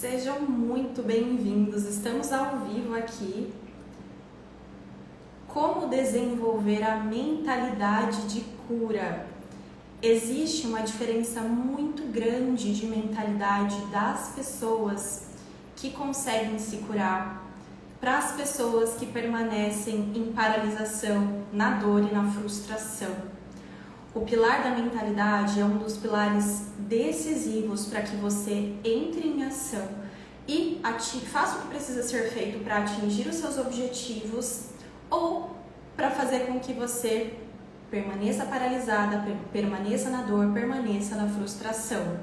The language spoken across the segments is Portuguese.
Sejam muito bem-vindos. Estamos ao vivo aqui. Como desenvolver a mentalidade de cura? Existe uma diferença muito grande de mentalidade das pessoas que conseguem se curar para as pessoas que permanecem em paralisação, na dor e na frustração. O pilar da mentalidade é um dos pilares decisivos para que você entre em ação e faça o que precisa ser feito para atingir os seus objetivos ou para fazer com que você permaneça paralisada, permaneça na dor, permaneça na frustração.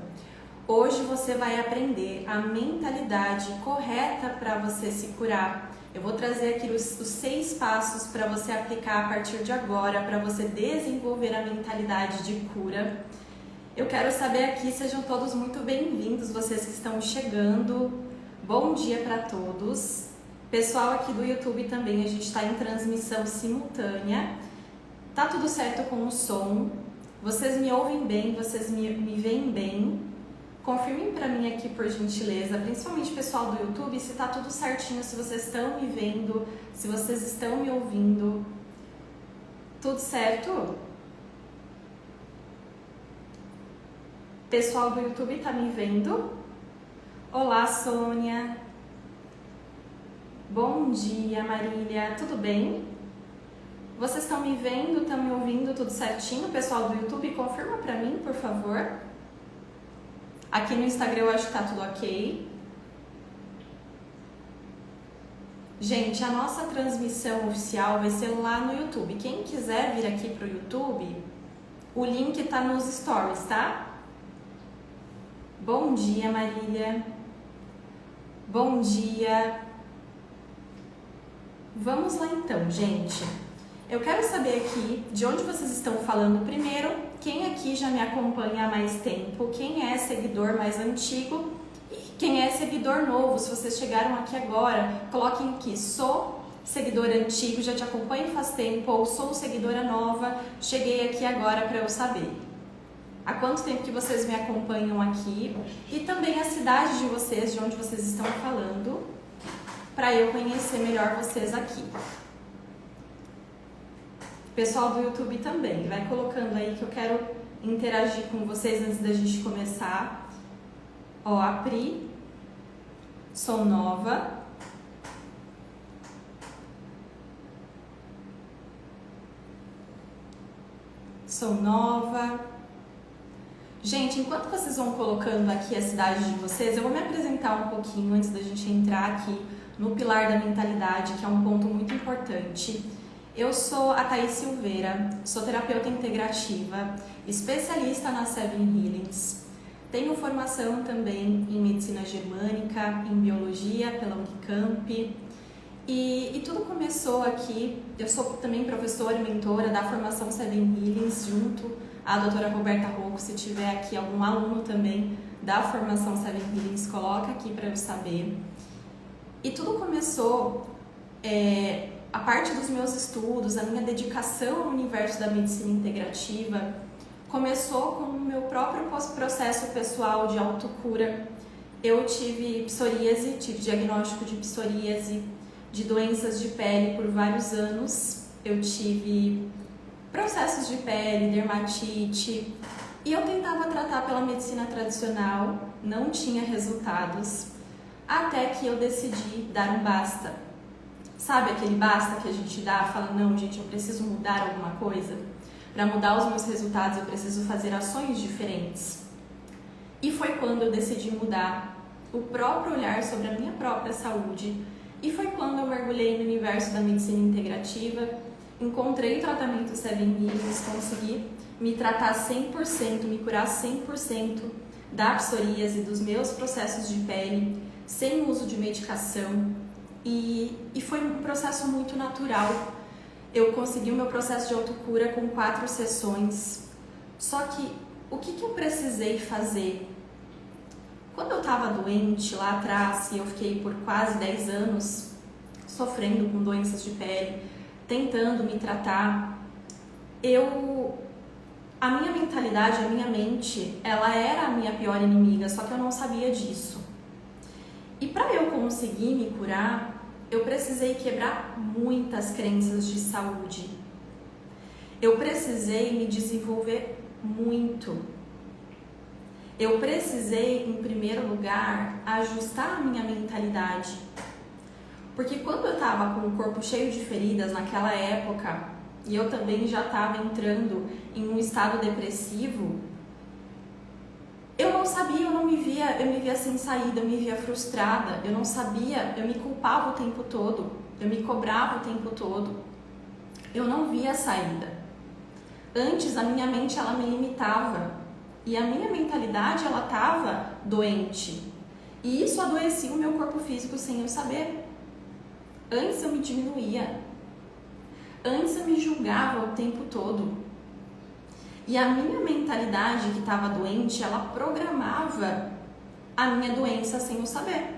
Hoje você vai aprender a mentalidade correta para você se curar. Eu vou trazer aqui os 6 passos para você aplicar a partir de agora, para você desenvolver a mentalidade de cura. Eu quero saber aqui, sejam todos muito bem-vindos, vocês que estão chegando. Bom dia para todos. Pessoal aqui do YouTube também, a gente está em transmissão simultânea. Tá tudo certo com o som? Vocês me ouvem bem? Vocês me veem bem? Confirmem para mim aqui, por gentileza, principalmente o pessoal do YouTube, se tá tudo certinho, se vocês estão me vendo, se vocês estão me ouvindo. Tudo certo? Pessoal do YouTube tá me vendo? Olá, Sônia. Bom dia, Marília. Tudo bem? Vocês estão me vendo, estão me ouvindo, tudo certinho? Pessoal do YouTube, confirma para mim, por favor. Aqui no Instagram eu acho que tá tudo ok. Gente, a nossa transmissão oficial vai ser lá no YouTube. Quem quiser vir aqui pro YouTube, o link tá nos stories, tá? Bom dia, Marília. Bom dia. Vamos lá então, gente. Eu quero saber aqui de onde vocês estão falando primeiro, quem aqui já me acompanha há mais tempo, quem é seguidor mais antigo e quem é seguidor novo. Se vocês chegaram aqui agora, coloquem aqui, sou seguidor antigo, já te acompanho faz tempo, ou sou seguidora nova, cheguei aqui agora para eu saber. Há quanto tempo que vocês me acompanham aqui e também a cidade de vocês, de onde vocês estão falando, para eu conhecer melhor vocês aqui. Pessoal do YouTube também, vai colocando aí que eu quero interagir com vocês antes da gente começar. Ó, a Pri, sou nova. Sou nova. Gente, enquanto vocês vão colocando aqui a cidade de vocês, eu vou me apresentar um pouquinho antes da gente entrar aqui no pilar da mentalidade, que é um ponto muito importante. Eu sou a Thaís Silveira, sou terapeuta integrativa, especialista na Seven Healings. Tenho formação também em medicina germânica, em biologia pela Unicamp. E tudo começou aqui, eu sou também professora e mentora da formação Seven Healings, junto à doutora Roberta Rocco. Se tiver aqui algum aluno também da formação Seven Healings, coloca aqui para eu saber. E tudo começou... A parte dos meus estudos, a minha dedicação ao universo da medicina integrativa começou com o meu próprio processo pessoal de autocura. Eu tive psoríase, tive diagnóstico de psoríase, de doenças de pele por vários anos. Eu tive processos de pele, dermatite, e eu tentava tratar pela medicina tradicional, não tinha resultados, até que eu decidi dar um basta. Sabe aquele basta que a gente dá, fala, não, gente, eu preciso mudar alguma coisa? Para mudar os meus resultados, eu preciso fazer ações diferentes. E foi quando eu decidi mudar o próprio olhar sobre a minha própria saúde. E foi quando eu mergulhei no universo da medicina integrativa, encontrei o tratamento Seven Healings, consegui me tratar 100%, me curar 100% da psoríase, dos meus processos de pele, sem uso de medicação. E foi um processo muito natural. Eu consegui o meu processo de autocura com 4 sessões. Só que o que eu precisei fazer? Quando eu estava doente lá atrás, e eu fiquei por quase 10 anos sofrendo com doenças de pele, tentando me tratar, a minha mentalidade, a minha mente, ela era a minha pior inimiga, só que eu não sabia disso. E para eu conseguir me curar, eu precisei quebrar muitas crenças de saúde. Eu precisei me desenvolver muito. Eu precisei, em primeiro lugar, ajustar a minha mentalidade. Porque quando eu estava com o corpo cheio de feridas naquela época, e eu também já estava entrando em um estado depressivo, eu não sabia, eu me via sem saída, eu me via frustrada, eu não sabia, eu me culpava o tempo todo, eu me cobrava o tempo todo, eu não via saída. Antes a minha mente ela me limitava e a minha mentalidade ela estava doente e isso adoecia o meu corpo físico sem eu saber. Antes eu me diminuía, antes eu me julgava o tempo todo. E a minha mentalidade que estava doente, ela programava a minha doença sem eu saber.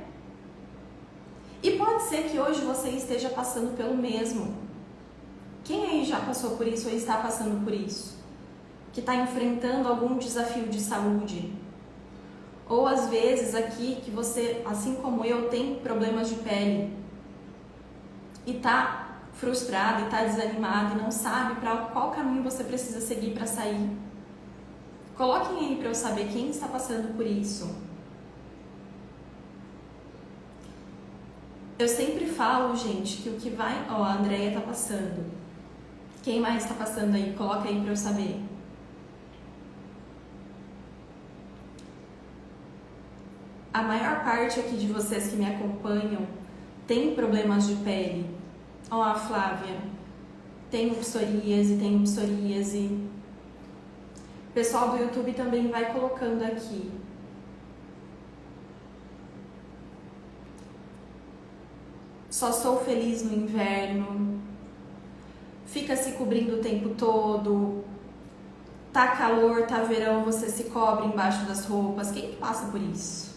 E pode ser que hoje você esteja passando pelo mesmo. Quem aí já passou por isso ou está passando por isso? Que está enfrentando algum desafio de saúde? Ou às vezes aqui que você, assim como eu, tem problemas de pele e está frustrado e está desanimado e não sabe para qual caminho você precisa seguir para sair. Coloquem aí para eu saber quem está passando por isso. Eu sempre falo, gente, que o que vai... Ó, a Andrea está passando. Quem mais está passando aí? Coloca aí para eu saber. A maior parte aqui de vocês que me acompanham tem problemas de pele. Ó, a Flávia, tem psoríase. O pessoal do YouTube também vai colocando aqui. Só sou feliz no inverno. Fica se cobrindo o tempo todo. Tá calor, tá verão, você se cobre embaixo das roupas. Quem passa por isso?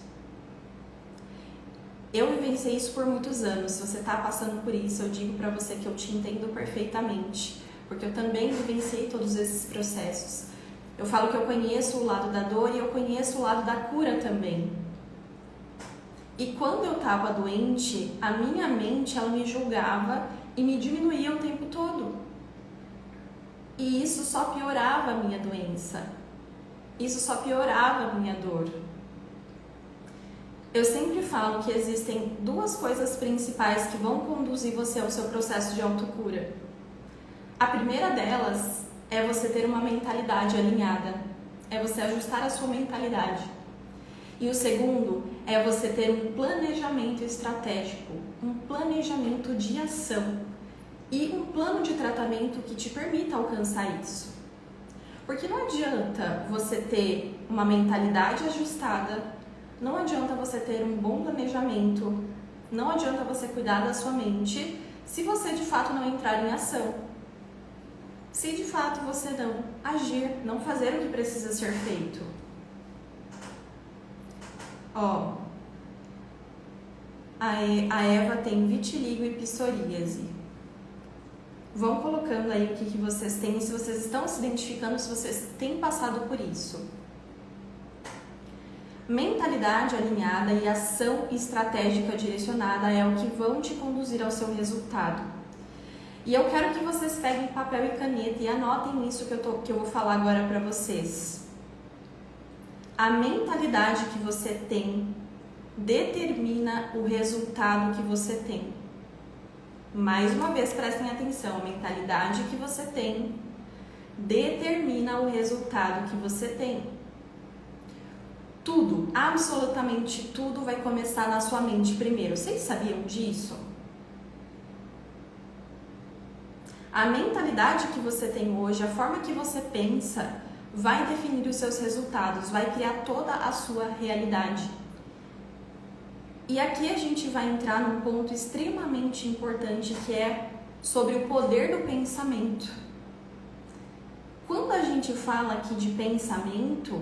Eu vivenciei isso por muitos anos. Se você está passando por isso, eu digo para você que eu te entendo perfeitamente, porque eu também vivenciei todos esses processos. Eu falo que eu conheço o lado da dor e eu conheço o lado da cura também. E quando eu estava doente, a minha mente ela me julgava e me diminuía o tempo todo. E isso só piorava a minha doença. Isso só piorava a minha dor. Eu sempre falo que existem duas coisas principais que vão conduzir você ao seu processo de autocura. A primeira delas é você ter uma mentalidade alinhada, é você ajustar a sua mentalidade. E o segundo é você ter um planejamento estratégico, um planejamento de ação e um plano de tratamento que te permita alcançar isso. Porque não adianta você ter uma mentalidade ajustada, não adianta você ter um bom planejamento, não adianta você cuidar da sua mente se você de fato não entrar em ação. Se de fato você não agir, não fazer o que precisa ser feito. Ó, a Eva tem vitiligo e psoríase. Vão colocando aí o que vocês têm, se vocês estão se identificando, se vocês têm passado por isso. Mentalidade alinhada e ação estratégica direcionada é o que vão te conduzir ao seu resultado. E eu quero que vocês peguem papel e caneta e anotem isso que eu vou falar agora para vocês. A mentalidade que você tem determina o resultado que você tem. Mais uma vez, prestem atenção, a mentalidade que você tem determina o resultado que você tem. Tudo, absolutamente tudo vai começar na sua mente primeiro. Vocês sabiam disso? A mentalidade que você tem hoje, a forma que você pensa, vai definir os seus resultados, vai criar toda a sua realidade. E aqui a gente vai entrar num ponto extremamente importante que é sobre o poder do pensamento. Quando a gente fala aqui de pensamento,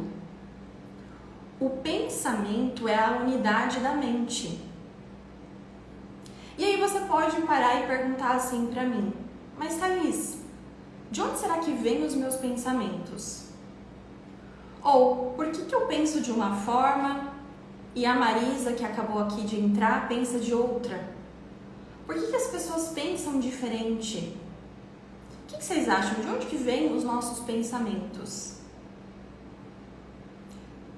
o pensamento é a unidade da mente. E aí você pode parar e perguntar assim pra mim, mas Thaís, de onde será que vêm os meus pensamentos? Ou, por que eu penso de uma forma E a Marisa, que acabou aqui de entrar, pensa de outra. Por que as pessoas pensam diferente? O que vocês acham? De onde que vêm os nossos pensamentos?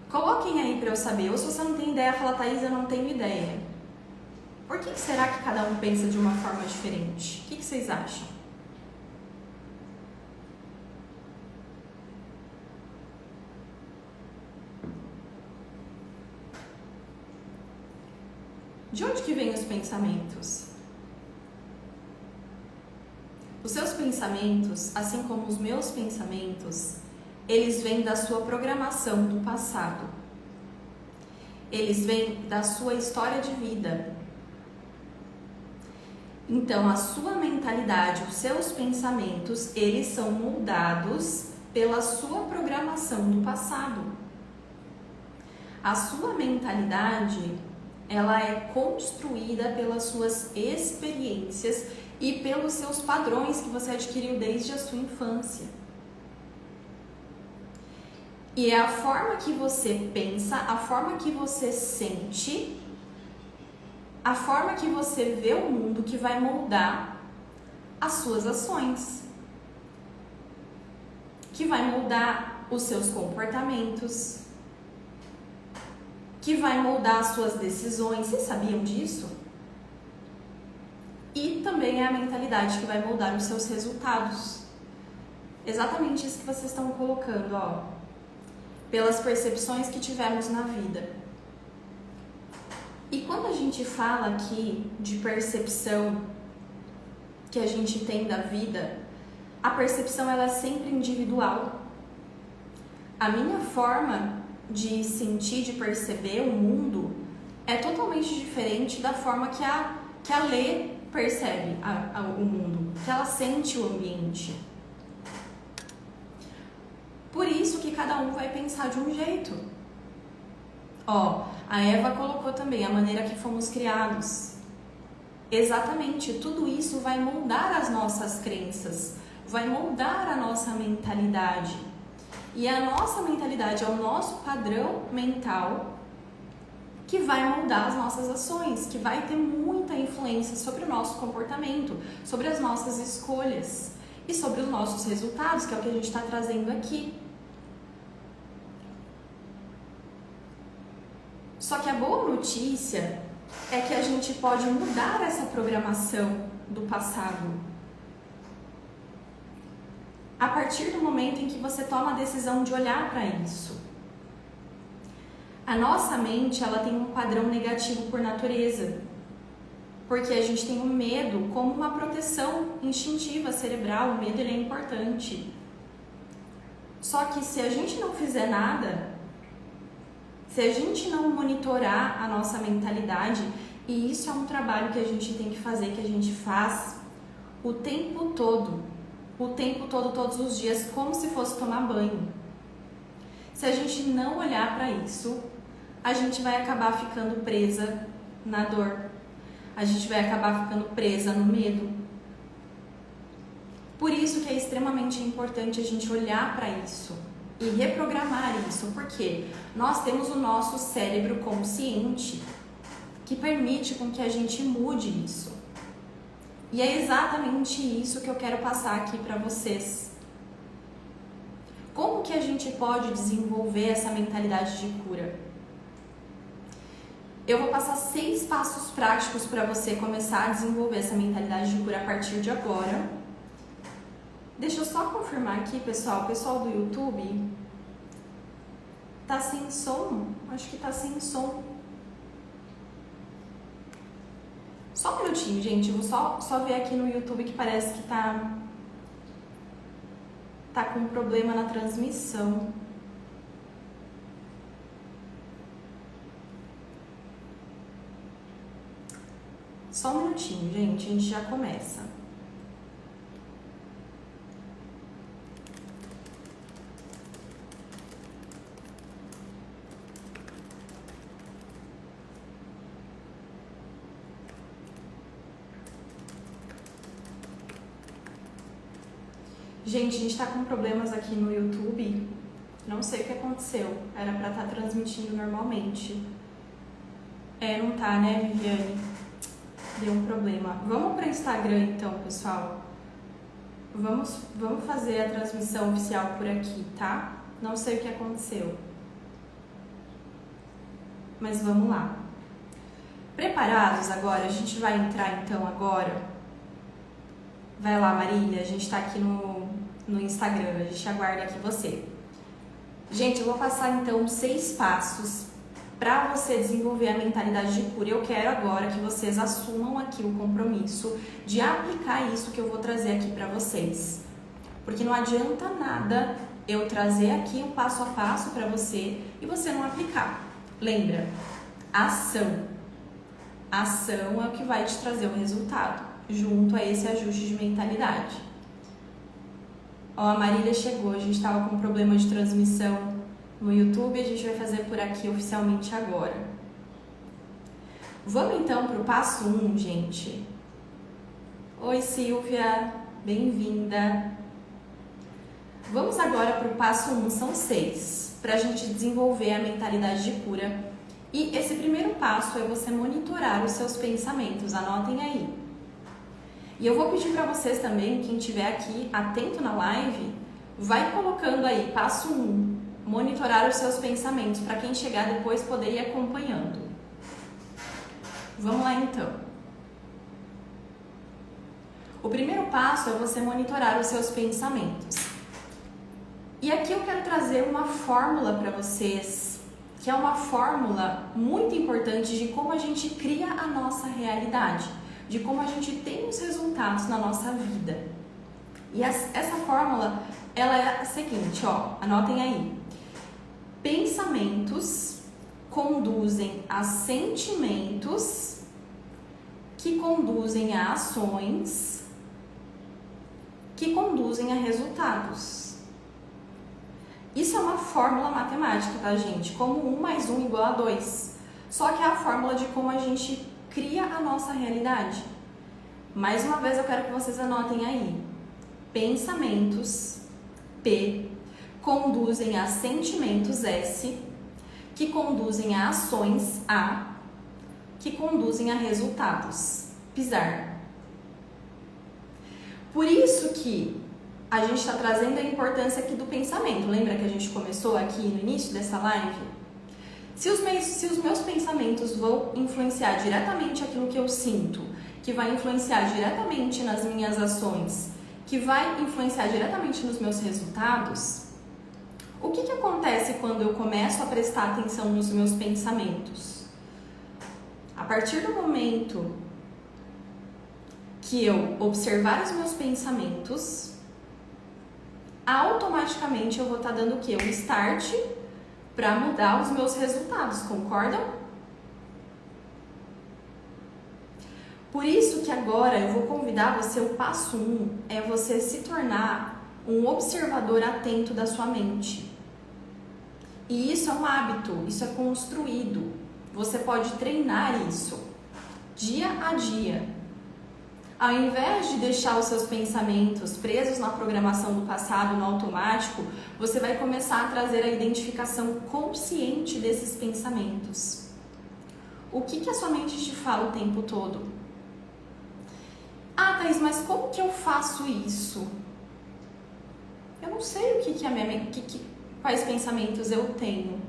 Coloquem aí para eu saber. Ou se você não tem ideia, fala, Thaís, eu não tenho ideia. Por que será que cada um pensa de uma forma diferente? O que vocês acham? De onde que vêm os pensamentos? Os seus pensamentos, assim como os meus pensamentos, eles vêm da sua programação do passado. Eles vêm da sua história de vida. Então, a sua mentalidade, os seus pensamentos, eles são moldados pela sua programação do passado. A sua mentalidade, ela é construída pelas suas experiências e pelos seus padrões que você adquiriu desde a sua infância. E é a forma que você pensa, a forma que você sente, a forma que você vê o mundo que vai moldar as suas ações, que vai moldar os seus comportamentos, que vai moldar as suas decisões. Vocês sabiam disso? E também é a mentalidade que vai moldar os seus resultados. Exatamente isso que vocês estão colocando, ó. Pelas percepções que tivemos na vida. E quando a gente fala aqui de percepção que a gente tem da vida, a percepção ela é sempre individual. A minha forma de sentir, de perceber o mundo é totalmente diferente da forma que a Lê percebe o mundo, que ela sente o ambiente. Por isso que cada um vai pensar de um jeito. Ó, a Eva colocou também a maneira que fomos criados. Exatamente, tudo isso vai moldar as nossas crenças, vai moldar a nossa mentalidade. E a nossa mentalidade é o nosso padrão mental que vai moldar as nossas ações, que vai ter muita influência sobre o nosso comportamento, sobre as nossas escolhas e sobre os nossos resultados, que é o que a gente está trazendo aqui. Só que a boa notícia é que a gente pode mudar essa programação do passado. A partir do momento em que você toma a decisão de olhar para isso. A nossa mente, ela tem um padrão negativo por natureza, porque a gente tem o medo como uma proteção instintiva cerebral. O medo ele é importante. Só que se a gente não fizer nada, se a gente não monitorar a nossa mentalidade, e isso é um trabalho que a gente tem que fazer, que a gente faz o tempo todo, todos os dias, como se fosse tomar banho. Se a gente não olhar para isso, a gente vai acabar ficando presa na dor. A gente vai acabar ficando presa no medo. Por isso que é extremamente importante a gente olhar para isso e reprogramar isso, porque nós temos o nosso cérebro consciente que permite com que a gente mude isso. E é exatamente isso que eu quero passar aqui para vocês. Como que a gente pode desenvolver essa mentalidade de cura? Eu vou passar 6 passos práticos para você começar a desenvolver essa mentalidade de cura a partir de agora. Deixa eu só confirmar aqui, pessoal. O pessoal do YouTube tá sem som? Acho que tá sem som. Só um minutinho, gente. Eu vou só ver aqui no YouTube que parece que tá com um problema na transmissão. Só um minutinho, gente. A gente já começa. Gente, a gente tá com problemas aqui no YouTube. Não sei o que aconteceu. Era pra estar transmitindo normalmente. Não tá, né, Viviane? Deu um problema. Vamos para o Instagram então, pessoal. Vamos fazer a transmissão oficial por aqui, tá? Não sei o que aconteceu. Mas vamos lá. Preparados agora? A gente vai entrar então agora. Vai lá, Marília. A gente tá aqui no Instagram. A gente aguarda aqui você. Gente, eu vou passar então 6 passos para você desenvolver a mentalidade de cura. Eu quero agora que vocês assumam aqui o compromisso de aplicar isso que eu vou trazer aqui para vocês. Porque não adianta nada eu trazer aqui um passo a passo para você e você não aplicar. Lembra? Ação. Ação é o que vai te trazer o resultado, junto a esse ajuste de mentalidade. Ó, a Marília chegou, a gente estava com um problema de transmissão no YouTube, a gente vai fazer por aqui oficialmente agora. Vamos então para o passo 1, gente. Oi, Silvia, bem-vinda. Vamos agora para o passo 1, são 6, para a gente desenvolver a mentalidade de cura. E esse primeiro passo é você monitorar os seus pensamentos, anotem aí. E eu vou pedir para vocês também, quem estiver aqui atento na live, vai colocando aí, passo 1, monitorar os seus pensamentos, para quem chegar depois poder ir acompanhando. Vamos lá então. O primeiro passo é você monitorar os seus pensamentos. E aqui eu quero trazer uma fórmula para vocês, que é uma fórmula muito importante de como a gente cria a nossa realidade, de como a gente tem os resultados na nossa vida. E essa fórmula, ela é a seguinte, ó, anotem aí. Pensamentos conduzem a sentimentos, que conduzem a ações, que conduzem a resultados. Isso é uma fórmula matemática, tá, gente? Como 1 mais 1 igual a 2. Só que é a fórmula de como a gente cria a nossa realidade. Mais uma vez eu quero que vocês anotem aí. Pensamentos, P, conduzem a sentimentos, S, que conduzem a ações, A, que conduzem a resultados, pisar. Por isso que a gente está trazendo a importância aqui do pensamento. Lembra que a gente começou aqui no início dessa live? Se os meus pensamentos vão influenciar diretamente aquilo que eu sinto, que vai influenciar diretamente nas minhas ações, que vai influenciar diretamente nos meus resultados, o que acontece quando eu começo a prestar atenção nos meus pensamentos? A partir do momento que eu observar os meus pensamentos, automaticamente eu vou estar dando o quê? Um start para mudar os meus resultados, concordam? Por isso que agora eu vou convidar você, o passo 1 é você se tornar um observador atento da sua mente. E isso é um hábito, isso é construído. Você pode treinar isso dia a dia. Ao invés de deixar os seus pensamentos presos na programação do passado, no automático, você vai começar a trazer a identificação consciente desses pensamentos. O que a sua mente te fala o tempo todo? Ah, Thaís, mas como que eu faço isso? Eu não sei quais pensamentos eu tenho.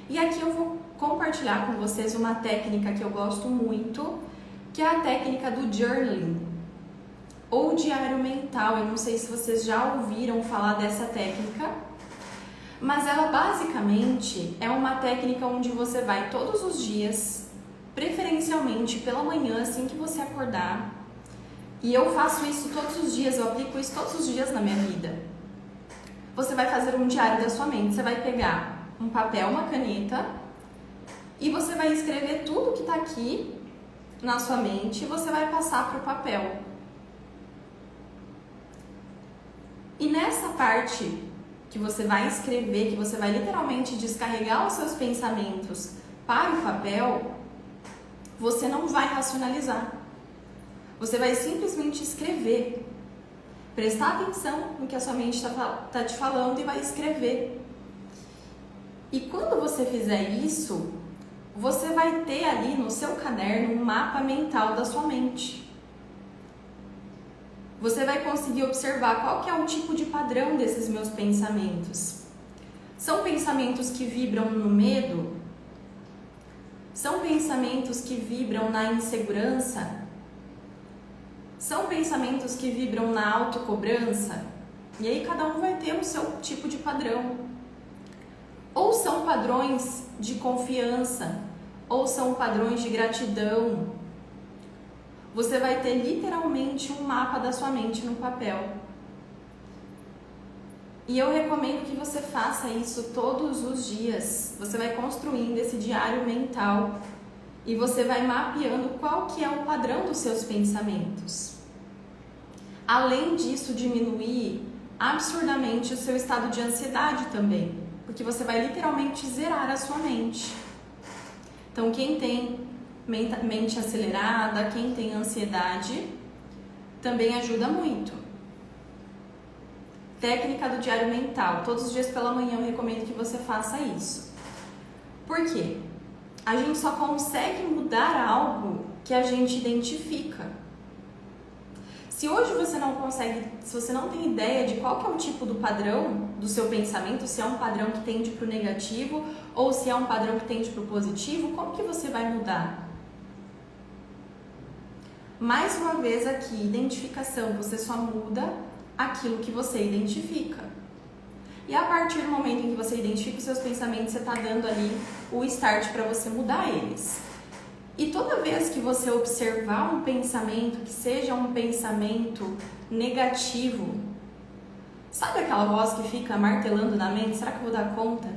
E aqui eu vou compartilhar com vocês uma técnica que eu gosto muito, que é a técnica do journaling, ou diário mental. Eu não sei se vocês já ouviram falar dessa técnica, mas ela basicamente é uma técnica onde você vai todos os dias, preferencialmente pela manhã, assim que você acordar, e eu faço isso todos os dias, eu aplico isso todos os dias na minha vida. Você vai fazer um diário da sua mente, você vai pegar um papel, uma caneta, e você vai escrever tudo que está aqui na sua mente, e você vai passar para o papel. E nessa parte que você vai escrever, que você vai literalmente descarregar os seus pensamentos para o papel, você não vai racionalizar. Você vai simplesmente escrever. Prestar atenção no que a sua mente está te falando e vai escrever. E quando você fizer isso, você vai ter ali no seu caderno um mapa mental da sua mente. Você vai conseguir observar qual que é o tipo de padrão desses meus pensamentos. São pensamentos que vibram no medo? São pensamentos que vibram na insegurança? São pensamentos que vibram na autocobrança? E aí cada um vai ter o seu tipo de padrão. Ou são padrões de confiança, ou são padrões de gratidão. Você vai ter literalmente um mapa da sua mente no papel. E eu recomendo que você faça isso todos os dias. Você vai construindo esse diário mental e você vai mapeando qual que é o padrão dos seus pensamentos. Além disso, diminuir absurdamente o seu estado de ansiedade também, porque você vai literalmente zerar a sua mente. Então, quem tem mente acelerada, quem tem ansiedade, também ajuda muito. Técnica do diário mental. Todos os dias pela manhã eu recomendo que você faça isso. Por quê? A gente só consegue mudar algo que a gente identifica. Se hoje você não consegue, se você não tem ideia de qual que é o tipo do padrão do seu pensamento, se é um padrão que tende para o negativo ou se é um padrão que tende para o positivo, como que você vai mudar? Mais uma vez aqui, identificação, você só muda aquilo que você identifica. E a partir do momento em que você identifica os seus pensamentos, você está dando ali o start para você mudar eles. E toda vez que você observar um pensamento, que seja um pensamento negativo, sabe aquela voz que fica martelando na mente? Será que eu vou dar conta?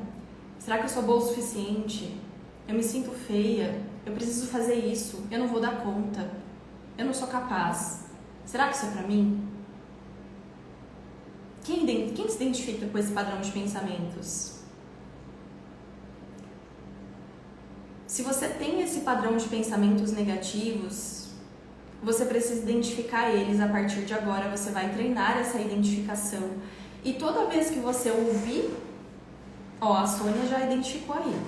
Será que eu sou boa o suficiente? Eu me sinto feia? Eu preciso fazer isso? Eu não vou dar conta? Eu não sou capaz? Será que isso é pra mim? Quem se identifica com esse padrão de pensamentos? Se você tem esse padrão de pensamentos negativos, você precisa identificar eles a partir de agora. Você vai treinar essa identificação. E toda vez que você ouvir, a Sônia já identificou aí,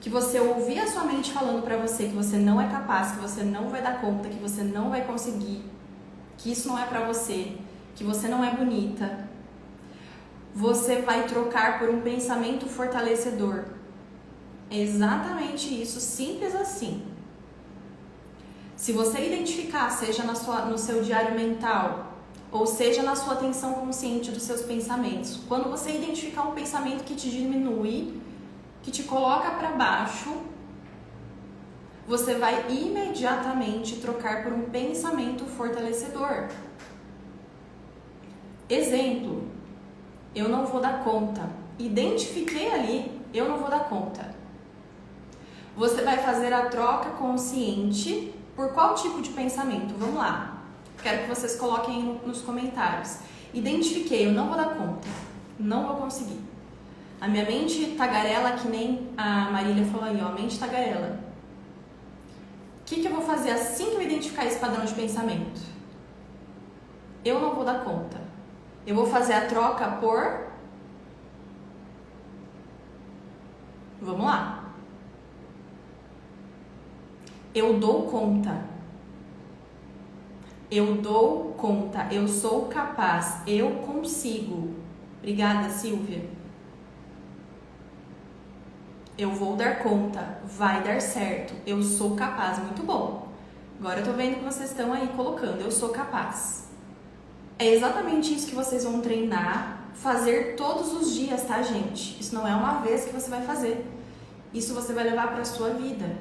que você ouvir a sua mente falando pra você que você não é capaz, que você não vai dar conta, que você não vai conseguir, que isso não é pra você, que você não é bonita, você vai trocar por um pensamento fortalecedor. É exatamente isso, simples assim. Se você identificar, seja no seu diário mental, ou seja na sua atenção consciente dos seus pensamentos, quando você identificar um pensamento que te diminui, que te coloca para baixo, você vai imediatamente trocar por um pensamento fortalecedor. Exemplo, eu não vou dar conta. Identifiquei ali, eu não vou dar conta. Você vai fazer a troca consciente por qual tipo de pensamento? Vamos lá. Quero que vocês coloquem nos comentários. Identifiquei, eu não vou dar conta. Não vou conseguir. A minha mente tagarela, que nem a Marília falou aí, mente tagarela. O que eu vou fazer assim que eu identificar esse padrão de pensamento? Eu não vou dar conta. Eu vou fazer a troca por... Vamos lá. Eu dou conta. Eu dou conta. Eu sou capaz. Eu consigo. Obrigada, Silvia. Eu vou dar conta. Vai dar certo. Eu sou capaz. Muito bom. Agora eu tô vendo que vocês estão aí colocando. Eu sou capaz. É exatamente isso que vocês vão treinar, fazer todos os dias, tá, gente? Isso não é uma vez que você vai fazer. Isso você vai levar para a sua vida.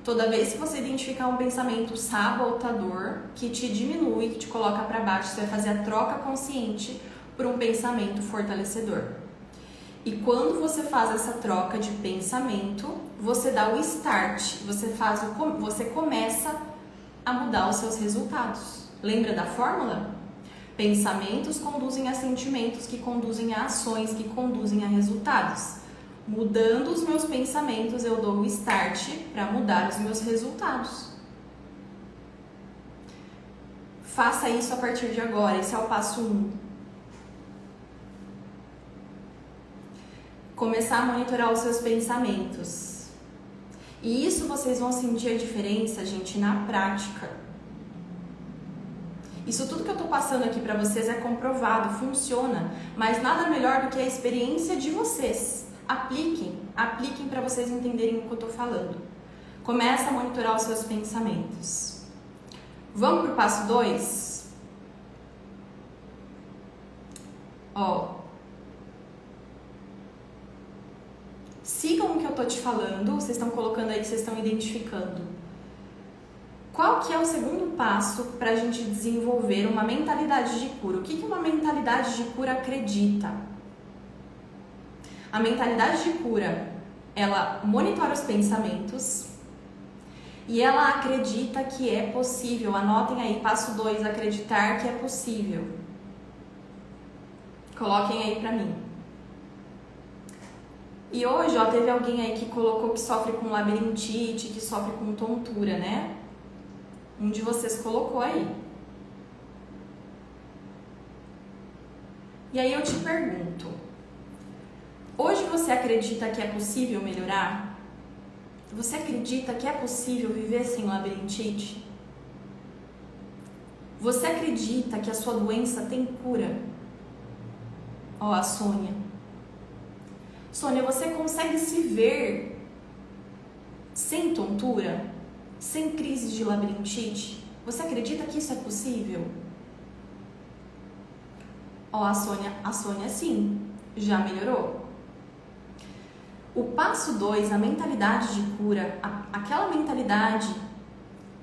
Toda vez que você identificar um pensamento sabotador que te diminui, que te coloca para baixo, você vai fazer a troca consciente por um pensamento fortalecedor. E quando você faz essa troca de pensamento, você dá o start, você começa a mudar os seus resultados. Lembra da fórmula? Pensamentos conduzem a sentimentos, que conduzem a ações, que conduzem a resultados. Mudando os meus pensamentos, eu dou o start para mudar os meus resultados. Faça isso a partir de agora. Esse é o passo 1. Começar a monitorar os seus pensamentos. E isso vocês vão sentir a diferença, gente, na prática. Isso tudo que eu tô passando aqui pra vocês é comprovado, funciona, mas nada melhor do que a experiência de vocês. Apliquem para vocês entenderem o que eu tô falando. Começa a monitorar os seus pensamentos. Vamos pro passo 2? Sigam o que eu tô te falando, vocês estão colocando aí que vocês estão identificando. Qual que é o segundo passo para a gente desenvolver uma mentalidade de cura? O que uma mentalidade de cura acredita? A mentalidade de cura, ela monitora os pensamentos e ela acredita que é possível. Anotem aí, passo 2, acreditar que é possível. Coloquem aí pra mim. E hoje, teve alguém aí que colocou que sofre com labirintite, que sofre com tontura, né? Um de vocês colocou aí. E aí eu te pergunto, hoje você acredita que é possível melhorar? Você acredita que é possível viver sem labirintite? Você acredita que a sua doença tem cura? A Sônia. Sônia, você consegue se ver sem tontura? Sem crise de labirintite? Você acredita que isso é possível? A Sônia sim, já melhorou. O passo 2, a mentalidade de cura, aquela mentalidade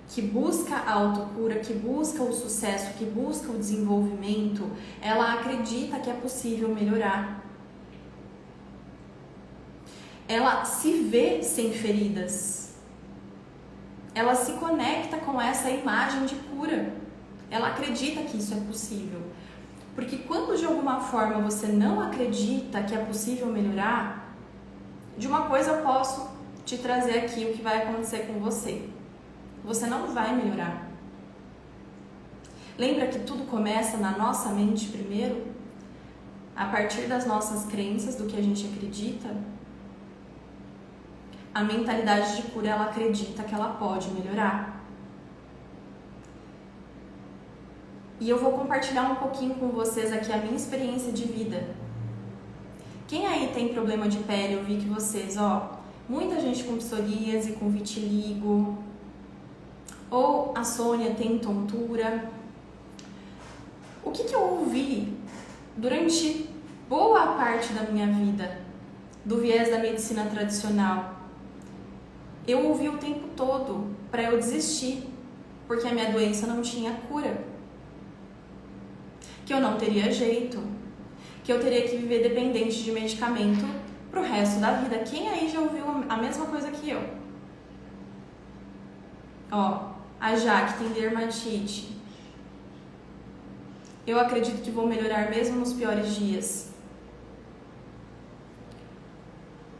que busca a autocura, que busca o sucesso, que busca o desenvolvimento, ela acredita que é possível melhorar. Ela se vê sem feridas. Ela se conecta com essa imagem de cura. Ela acredita que isso é possível. Porque quando de alguma forma você não acredita que é possível melhorar, de uma coisa eu posso te trazer aqui o que vai acontecer com você. Você não vai melhorar. Lembra que tudo começa na nossa mente primeiro? A partir das nossas crenças, do que a gente acredita. A mentalidade de cura, ela acredita que ela pode melhorar. E eu vou compartilhar um pouquinho com vocês aqui a minha experiência de vida. Quem aí tem problema de pele, eu vi que vocês, muita gente com psoríase, com vitiligo, ou a Sônia tem tontura. O que eu ouvi durante boa parte da minha vida do viés da medicina tradicional? Eu ouvi o tempo todo para eu desistir, porque a minha doença não tinha cura, que eu não teria jeito, que eu teria que viver dependente de medicamento pro resto da vida. Quem aí já ouviu a mesma coisa que eu? A Jaque tem dermatite. Eu acredito que vou melhorar mesmo nos piores dias.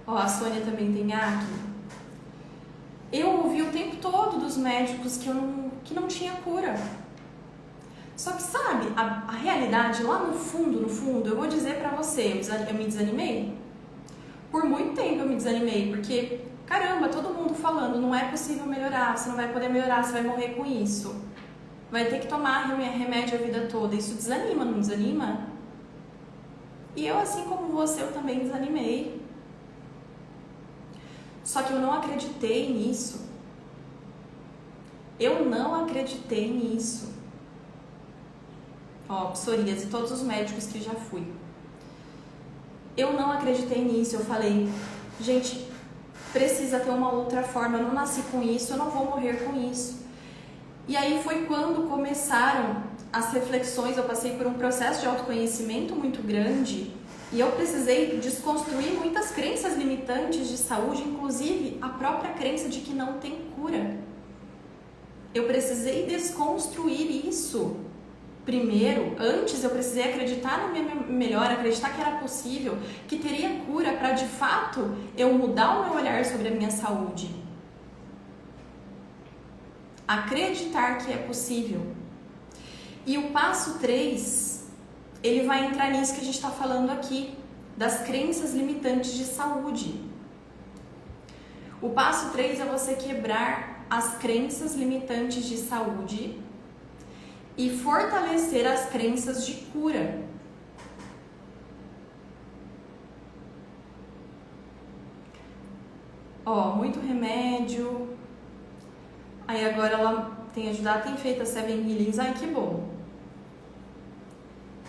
A Sônia também tem acne. Eu ouvi o tempo todo dos médicos que não tinha cura. Só que sabe, a realidade lá no fundo, eu vou dizer pra você, eu me desanimei. Por muito tempo eu me desanimei, porque, caramba, todo mundo falando, não é possível melhorar, você não vai poder melhorar, você vai morrer com isso. Vai ter que tomar remédio a vida toda. Isso desanima, não desanima? E eu, assim como você, eu também desanimei. Só que eu não acreditei nisso. Eu não acreditei nisso. Psoríase, todos os médicos que já fui. Eu não acreditei nisso. Eu falei, gente, precisa ter uma outra forma. Eu não nasci com isso, eu não vou morrer com isso. E aí foi quando começaram as reflexões. Eu passei por um processo de autoconhecimento muito grande. E eu precisei desconstruir muitas crenças limitantes de saúde, inclusive a própria crença de que não tem cura. Eu precisei desconstruir isso. Primeiro, antes eu precisei acreditar no meu melhor, acreditar que era possível, que teria cura para de fato eu mudar o meu olhar sobre a minha saúde. Acreditar que é possível. E o passo 3... ele vai entrar nisso que a gente está falando aqui, das crenças limitantes de saúde. O passo 3 é você quebrar as crenças limitantes de saúde e fortalecer as crenças de cura. Ó, muito remédio. Aí agora ela tem ajudado, tem feito a Seven Healings. Ai, que bom.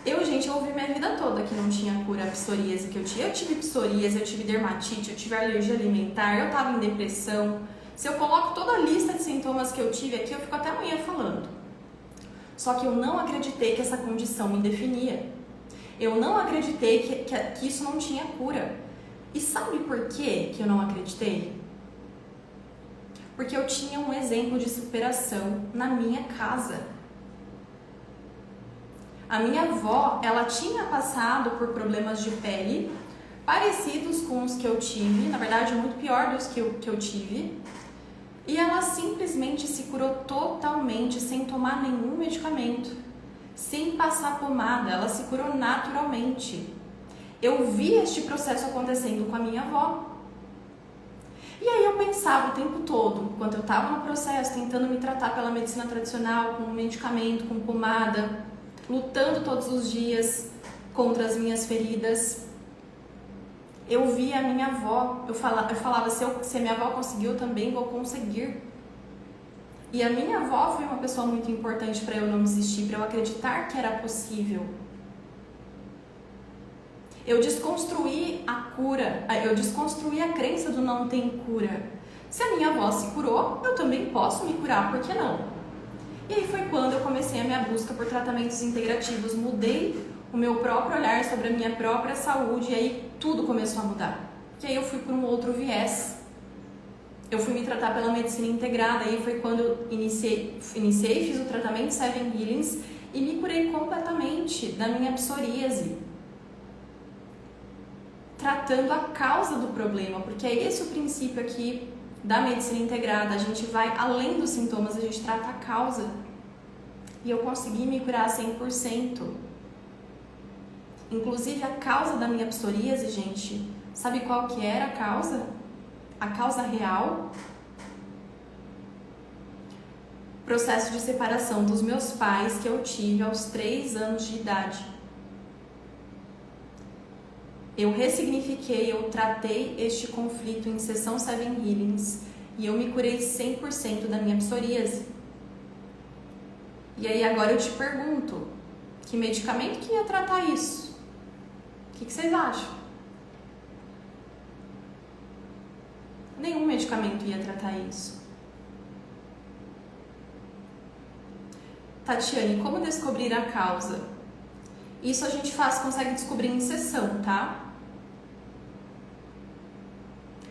Eu ouvi minha vida toda que não tinha cura a psoríase que eu tinha. Eu tive psoríase, eu tive dermatite, eu tive alergia alimentar, eu tava em depressão. Se eu coloco toda a lista de sintomas que eu tive aqui, eu fico até amanhã falando. Só que eu não acreditei que essa condição me definia. Eu não acreditei que isso não tinha cura. E sabe por quê que eu não acreditei? Porque eu tinha um exemplo de superação na minha casa. A minha avó, ela tinha passado por problemas de pele parecidos com os que eu tive, na verdade muito pior dos que eu tive, e ela simplesmente se curou totalmente sem tomar nenhum medicamento, sem passar pomada, ela se curou naturalmente. Eu vi este processo acontecendo com a minha avó. E aí eu pensava o tempo todo, enquanto eu estava no processo, tentando me tratar pela medicina tradicional, com medicamento, com pomada, lutando todos os dias contra as minhas feridas. Eu via a minha avó, eu falava, se a minha avó conseguiu, eu também vou conseguir. E a minha avó foi uma pessoa muito importante para eu não desistir, para eu acreditar que era possível. Eu desconstruí a cura, eu desconstruí a crença do não tem cura. Se a minha avó se curou, eu também posso me curar, por que não? E aí foi quando eu comecei a minha busca por tratamentos integrativos, mudei o meu próprio olhar sobre a minha própria saúde e aí tudo começou a mudar. E aí eu fui por um outro viés. Eu fui me tratar pela medicina integrada, aí foi quando eu iniciei, fiz o tratamento Seven Healings e me curei completamente da minha psoríase, tratando a causa do problema, porque é esse o princípio aqui da medicina integrada. A gente vai além dos sintomas, a gente trata a causa. E eu consegui me curar 100%. Inclusive a causa da minha psoríase, gente, sabe qual que era a causa? A causa real? Processo de separação dos meus pais que eu tive aos 3 anos de idade. Eu ressignifiquei, eu tratei este conflito em sessão Seven Healings e eu me curei 100% da minha psoríase. E aí agora eu te pergunto, que medicamento que ia tratar isso? O que vocês acham? Nenhum medicamento ia tratar isso. Tatiane, como descobrir a causa? Isso a gente consegue descobrir em sessão, tá?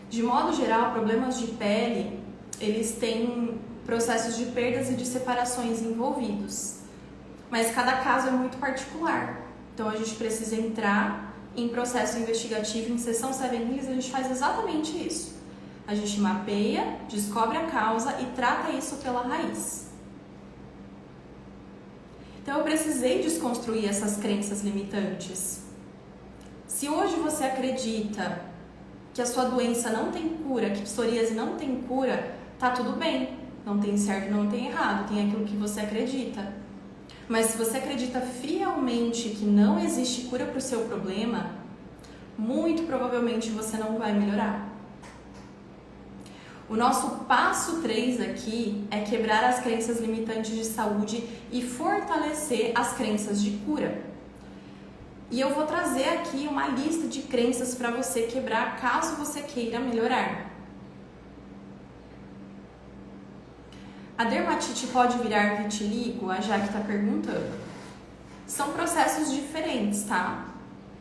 De modo geral, problemas de pele, eles têm processos de perdas e de separações envolvidos. Mas cada caso é muito particular. Então a gente precisa entrar em processo investigativo. Em sessão Seven Healings a gente faz exatamente isso. A gente mapeia, descobre a causa e trata isso pela raiz. Então eu precisei desconstruir essas crenças limitantes. Se hoje você acredita que a sua doença não tem cura, que psoríase não tem cura, tá tudo bem. Não tem certo, não tem errado, tem aquilo que você acredita. Mas se você acredita fielmente que não existe cura para o seu problema, muito provavelmente você não vai melhorar. O nosso passo 3 aqui é quebrar as crenças limitantes de saúde e fortalecer as crenças de cura. E eu vou trazer aqui uma lista de crenças para você quebrar caso você queira melhorar. A dermatite pode virar vitiligo? A Jaque está perguntando. São processos diferentes, tá?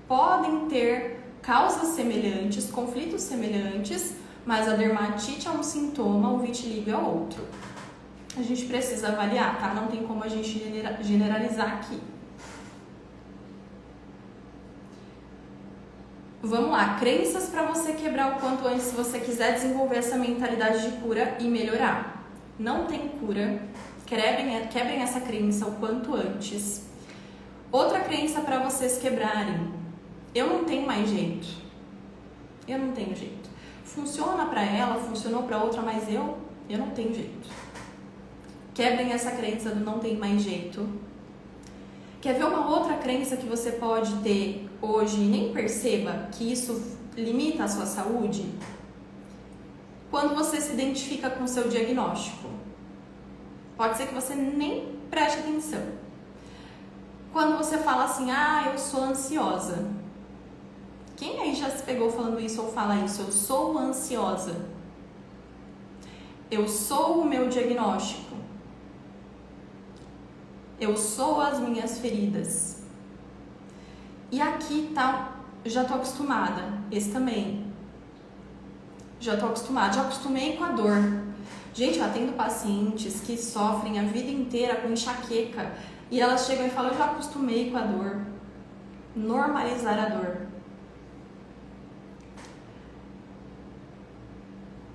Podem ter causas semelhantes, conflitos semelhantes, mas a dermatite é um sintoma, o vitiligo é outro. A gente precisa avaliar, tá? Não tem como a gente generalizar aqui. Vamos lá, crenças para você quebrar o quanto antes se você quiser desenvolver essa mentalidade de cura e melhorar. Não tem cura, quebrem essa crença o quanto antes. Outra crença para vocês quebrarem: eu não tenho mais jeito. Eu não tenho jeito. funciona para ela, funcionou para outra, mas eu não tenho jeito. Quebrem essa crença do não tem mais jeito. Quer ver uma outra crença que você pode ter hoje e nem perceba que isso limita a sua saúde? Quando você se identifica com o seu diagnóstico. Pode ser que você nem preste atenção. Quando você fala assim, eu sou ansiosa. Quem aí já se pegou falando isso ou fala isso? Eu sou ansiosa. Eu sou o meu diagnóstico. Eu sou as minhas feridas. E aqui tá, já tô acostumada. Esse também. Já tô acostumada, já acostumei com a dor. Gente, eu atendo pacientes que sofrem a vida inteira com enxaqueca e elas chegam e falam, eu já acostumei com a dor. Normalizar a dor.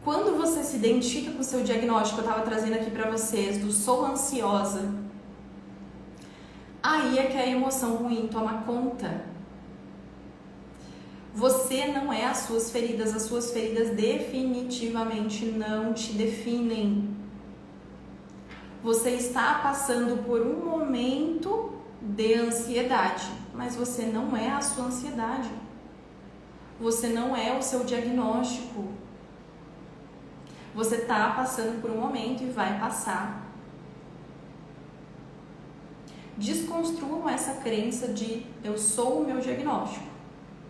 Quando você se identifica com o seu diagnóstico, eu estava trazendo aqui para vocês, do sou ansiosa, aí é que a emoção ruim toma conta. Você não é as suas feridas definitivamente não te definem. Você está passando por um momento de ansiedade, mas você não é a sua ansiedade. Você não é o seu diagnóstico. Você está passando por um momento e vai passar. Desconstruam essa crença de eu sou o meu diagnóstico.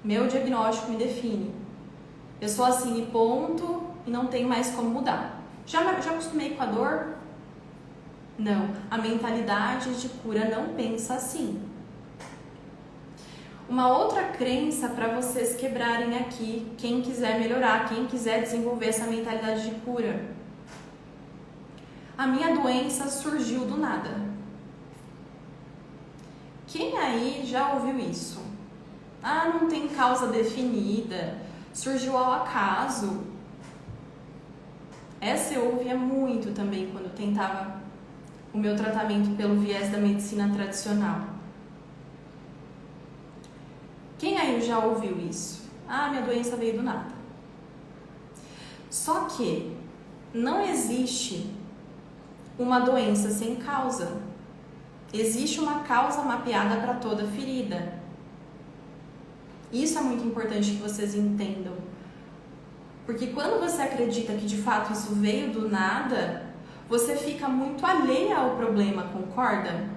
Meu diagnóstico me define. Eu sou assim e ponto, e não tem mais como mudar. Já acostumei com a dor? Não. A mentalidade de cura não pensa assim. Uma outra crença para vocês quebrarem aqui, quem quiser melhorar, quem quiser desenvolver essa mentalidade de cura. A minha doença surgiu do nada. Quem aí já ouviu isso? Não tem causa definida, surgiu ao acaso. Essa eu ouvia muito também quando eu tentava o meu tratamento pelo viés da medicina tradicional. Quem aí já ouviu isso? Minha doença veio do nada. Só que não existe uma doença sem causa. Existe uma causa mapeada para toda ferida. Isso é muito importante que vocês entendam. Porque quando você acredita que de fato isso veio do nada, você fica muito alheia ao problema, concorda?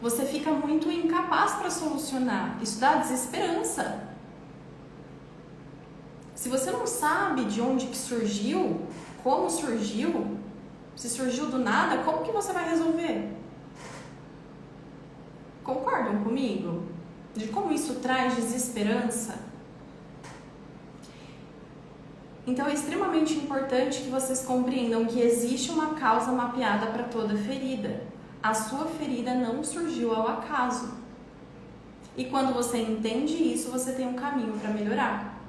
Você fica muito incapaz para solucionar. Isso dá desesperança. Se você não sabe de onde que surgiu, como surgiu, se surgiu do nada, como que você vai resolver? Concordam comigo? De como isso traz desesperança? Então é extremamente importante que vocês compreendam que existe uma causa mapeada para toda ferida. A sua ferida não surgiu ao acaso. E quando você entende isso, você tem um caminho para melhorar.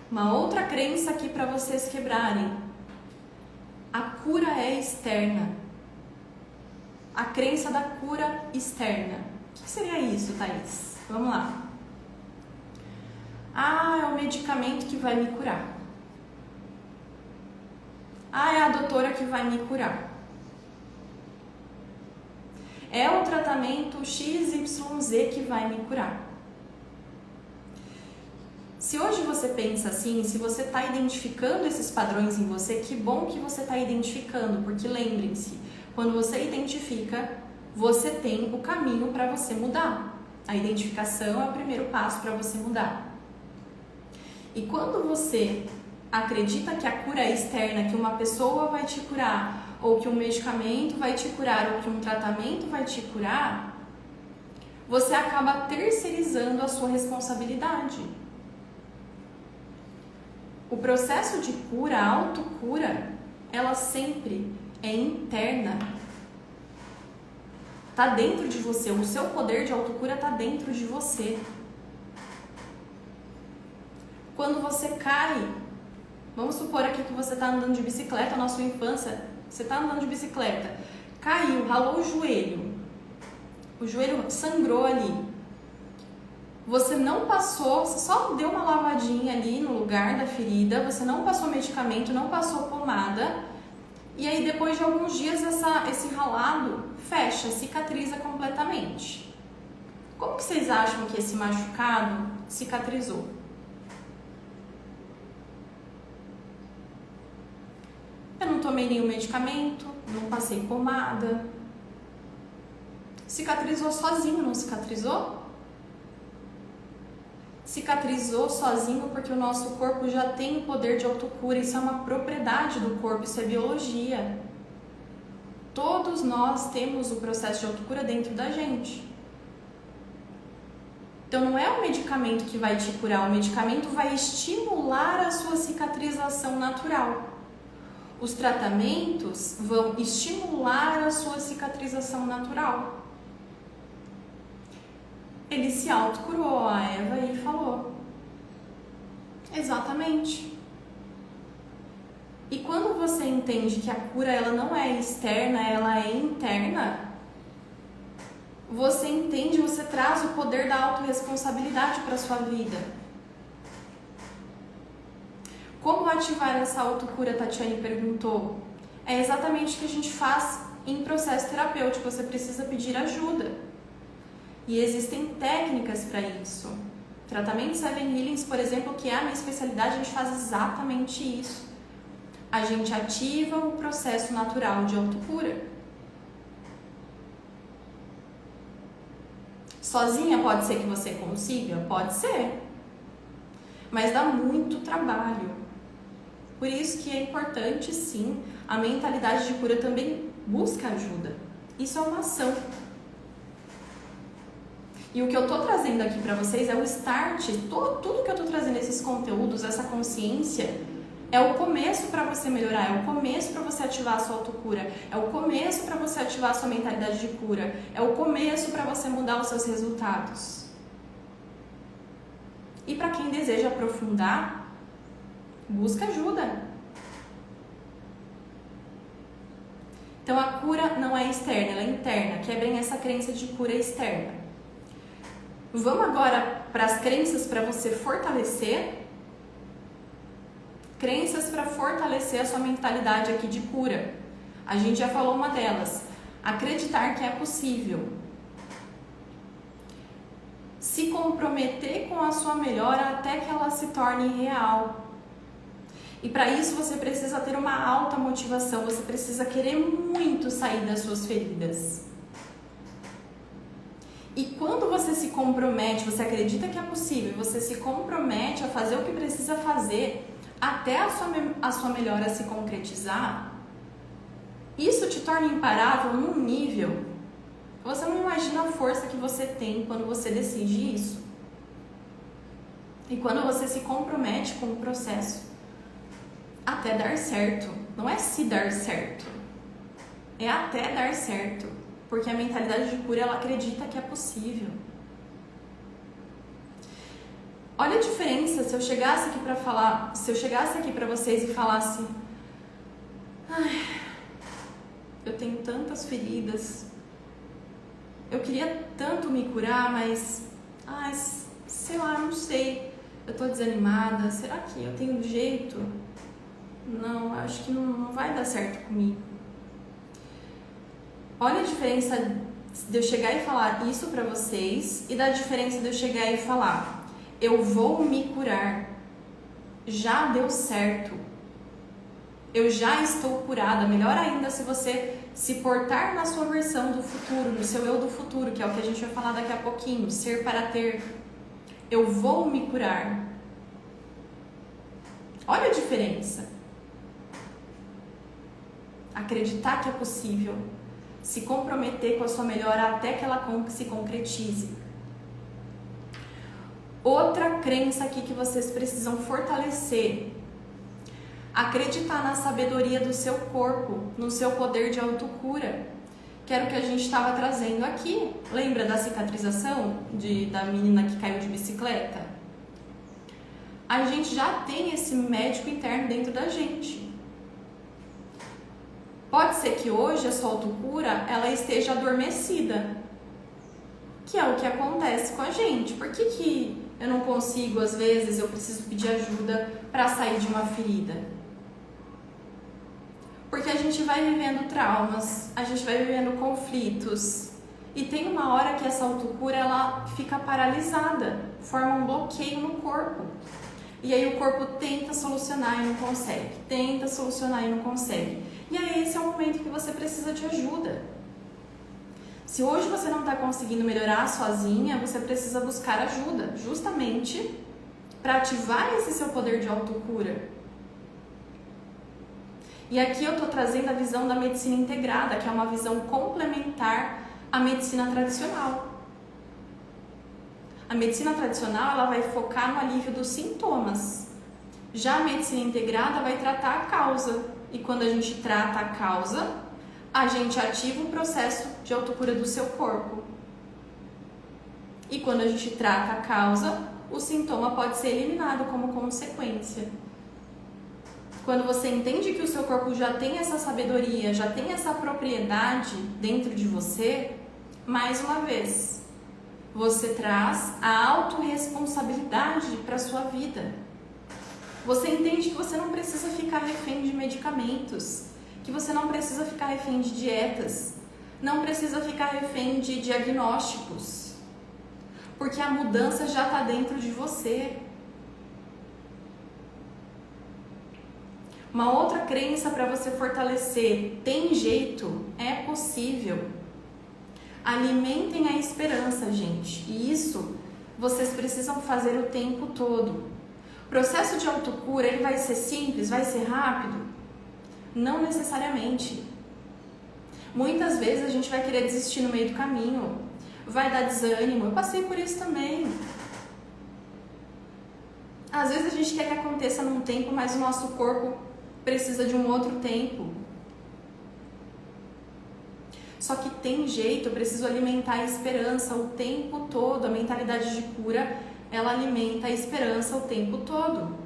Uma outra crença aqui para vocês quebrarem. A cura é externa. A crença da cura externa. O que seria isso, Thaís? Vamos lá. É o medicamento que vai me curar. É a doutora que vai me curar. É o tratamento XYZ que vai me curar. Se hoje você pensa assim, se você está identificando esses padrões em você, que bom que você está identificando, porque lembrem-se, quando você identifica, você tem o caminho para você mudar. A identificação é o primeiro passo para você mudar. E quando você acredita que a cura é externa, que uma pessoa vai te curar, ou que um medicamento vai te curar, ou que um tratamento vai te curar, você acaba terceirizando a sua responsabilidade. O processo de cura, a autocura, ela sempre é interna. Está dentro de você, o seu poder de autocura está dentro de você. Quando você cai, vamos supor aqui que você está andando de bicicleta na sua infância, você está andando de bicicleta, caiu, ralou o joelho sangrou ali. Você não passou, você só deu uma lavadinha ali no lugar da ferida, você não passou medicamento, não passou pomada, e aí depois de alguns dias esse ralado fecha, cicatriza completamente. Como que vocês acham que esse machucado cicatrizou? Eu não tomei nenhum medicamento, não passei pomada. Cicatrizou sozinho, não cicatrizou? Cicatrizou sozinho porque o nosso corpo já tem o poder de autocura. Isso é uma propriedade do corpo, isso é biologia. Todos nós temos o processo de autocura dentro da gente. Então não é o medicamento que vai te curar, o medicamento vai estimular a sua cicatrização natural. Os tratamentos vão estimular a sua cicatrização natural. Ele se autocurou, a Eva, e falou. Exatamente. E quando você entende que a cura ela não é externa, ela é interna, você entende, você traz o poder da autorresponsabilidade para a sua vida. Como ativar essa autocura, Tatiane perguntou. É exatamente o que a gente faz em processo terapêutico, você precisa pedir ajuda. E existem técnicas para isso. Tratamento Seven Healings, por exemplo, que é a minha especialidade, a gente faz exatamente isso. A gente ativa o processo natural de autocura. Sozinha pode ser que você consiga? Pode ser. Mas dá muito trabalho. Por isso que é importante, sim, a mentalidade de cura também busca ajuda. Isso é uma ação. E o que eu tô trazendo aqui para vocês é o start, tudo que eu tô trazendo, esses conteúdos, essa consciência, é o começo para você melhorar, é o começo para você ativar a sua autocura, é o começo para você ativar a sua mentalidade de cura, é o começo para você mudar os seus resultados. E para quem deseja aprofundar, busca ajuda. Então a cura não é externa, ela é interna. Quebrem essa crença de cura externa. Vamos agora para as crenças para você fortalecer. Crenças para fortalecer a sua mentalidade aqui de cura. A gente já falou uma delas. Acreditar que é possível. Se comprometer com a sua melhora até que ela se torne real. E para isso você precisa ter uma alta motivação, você precisa querer muito sair das suas feridas. E quando você se compromete, você acredita que é possível, você se compromete a fazer o que precisa fazer até a sua melhora se concretizar, isso te torna imparável num nível. Você não imagina a força que você tem quando você decide isso. E quando você se compromete com o processo até dar certo. Não é se dar certo, é até dar certo. Porque a mentalidade de cura, ela acredita que é possível. Olha a diferença se eu chegasse aqui para falar, se eu chegasse aqui para vocês e falasse: ai, eu tenho tantas feridas, eu queria tanto me curar, mas sei lá, não sei, eu tô desanimada, será que eu tenho jeito? Não, acho que não vai dar certo comigo. Olha a diferença de eu chegar e falar isso pra vocês e da diferença de eu chegar e falar: eu vou me curar, já deu certo, eu já estou curada. Melhor ainda se você se portar na sua versão do futuro, no seu eu do futuro, que é o que a gente vai falar daqui a pouquinho, ser para ter. Eu vou me curar. Olha a diferença. Acreditar que é possível. Se comprometer com a sua melhora até que ela se concretize. Outra crença aqui que vocês precisam fortalecer. Acreditar na sabedoria do seu corpo, no seu poder de autocura, que era o que a gente estava trazendo aqui. Lembra da cicatrização da menina que caiu de bicicleta? A gente já tem esse médico interno dentro da gente. Pode ser que hoje a sua autocura ela esteja adormecida, que é o que acontece com a gente. Por que eu não consigo, às vezes, eu preciso pedir ajuda para sair de uma ferida? Porque a gente vai vivendo traumas, a gente vai vivendo conflitos, e tem uma hora que essa autocura ela fica paralisada, forma um bloqueio no corpo. E aí o corpo tenta solucionar e não consegue, tenta solucionar e não consegue. E aí esse é o momento que você precisa de ajuda. Se hoje você não está conseguindo melhorar sozinha, você precisa buscar ajuda, justamente para ativar esse seu poder de autocura. E aqui eu estou trazendo a visão da medicina integrada, que é uma visão complementar à medicina tradicional. A medicina tradicional ela vai focar no alívio dos sintomas. Já a medicina integrada vai tratar a causa. E quando a gente trata a causa, a gente ativa o processo de autocura do seu corpo. E quando a gente trata a causa, o sintoma pode ser eliminado como consequência. Quando você entende que o seu corpo já tem essa sabedoria, já tem essa propriedade dentro de você, mais uma vez, você traz a autorresponsabilidade para a sua vida. Você entende que você não precisa ficar refém de medicamentos, que você não precisa ficar refém de dietas, não precisa ficar refém de diagnósticos, porque a mudança já está dentro de você. Uma outra crença para você fortalecer: tem jeito, é possível. Alimentem a esperança, gente. E isso vocês precisam fazer o tempo todo. O processo de autocura, ele vai ser simples, vai ser rápido? Não necessariamente. Muitas vezes a gente vai querer desistir no meio do caminho, vai dar desânimo. Eu passei por isso também. Às vezes a gente quer que aconteça num tempo, mas o nosso corpo precisa de um outro tempo. Só que tem jeito, eu preciso alimentar a esperança o tempo todo. A mentalidade de cura, ela alimenta a esperança o tempo todo.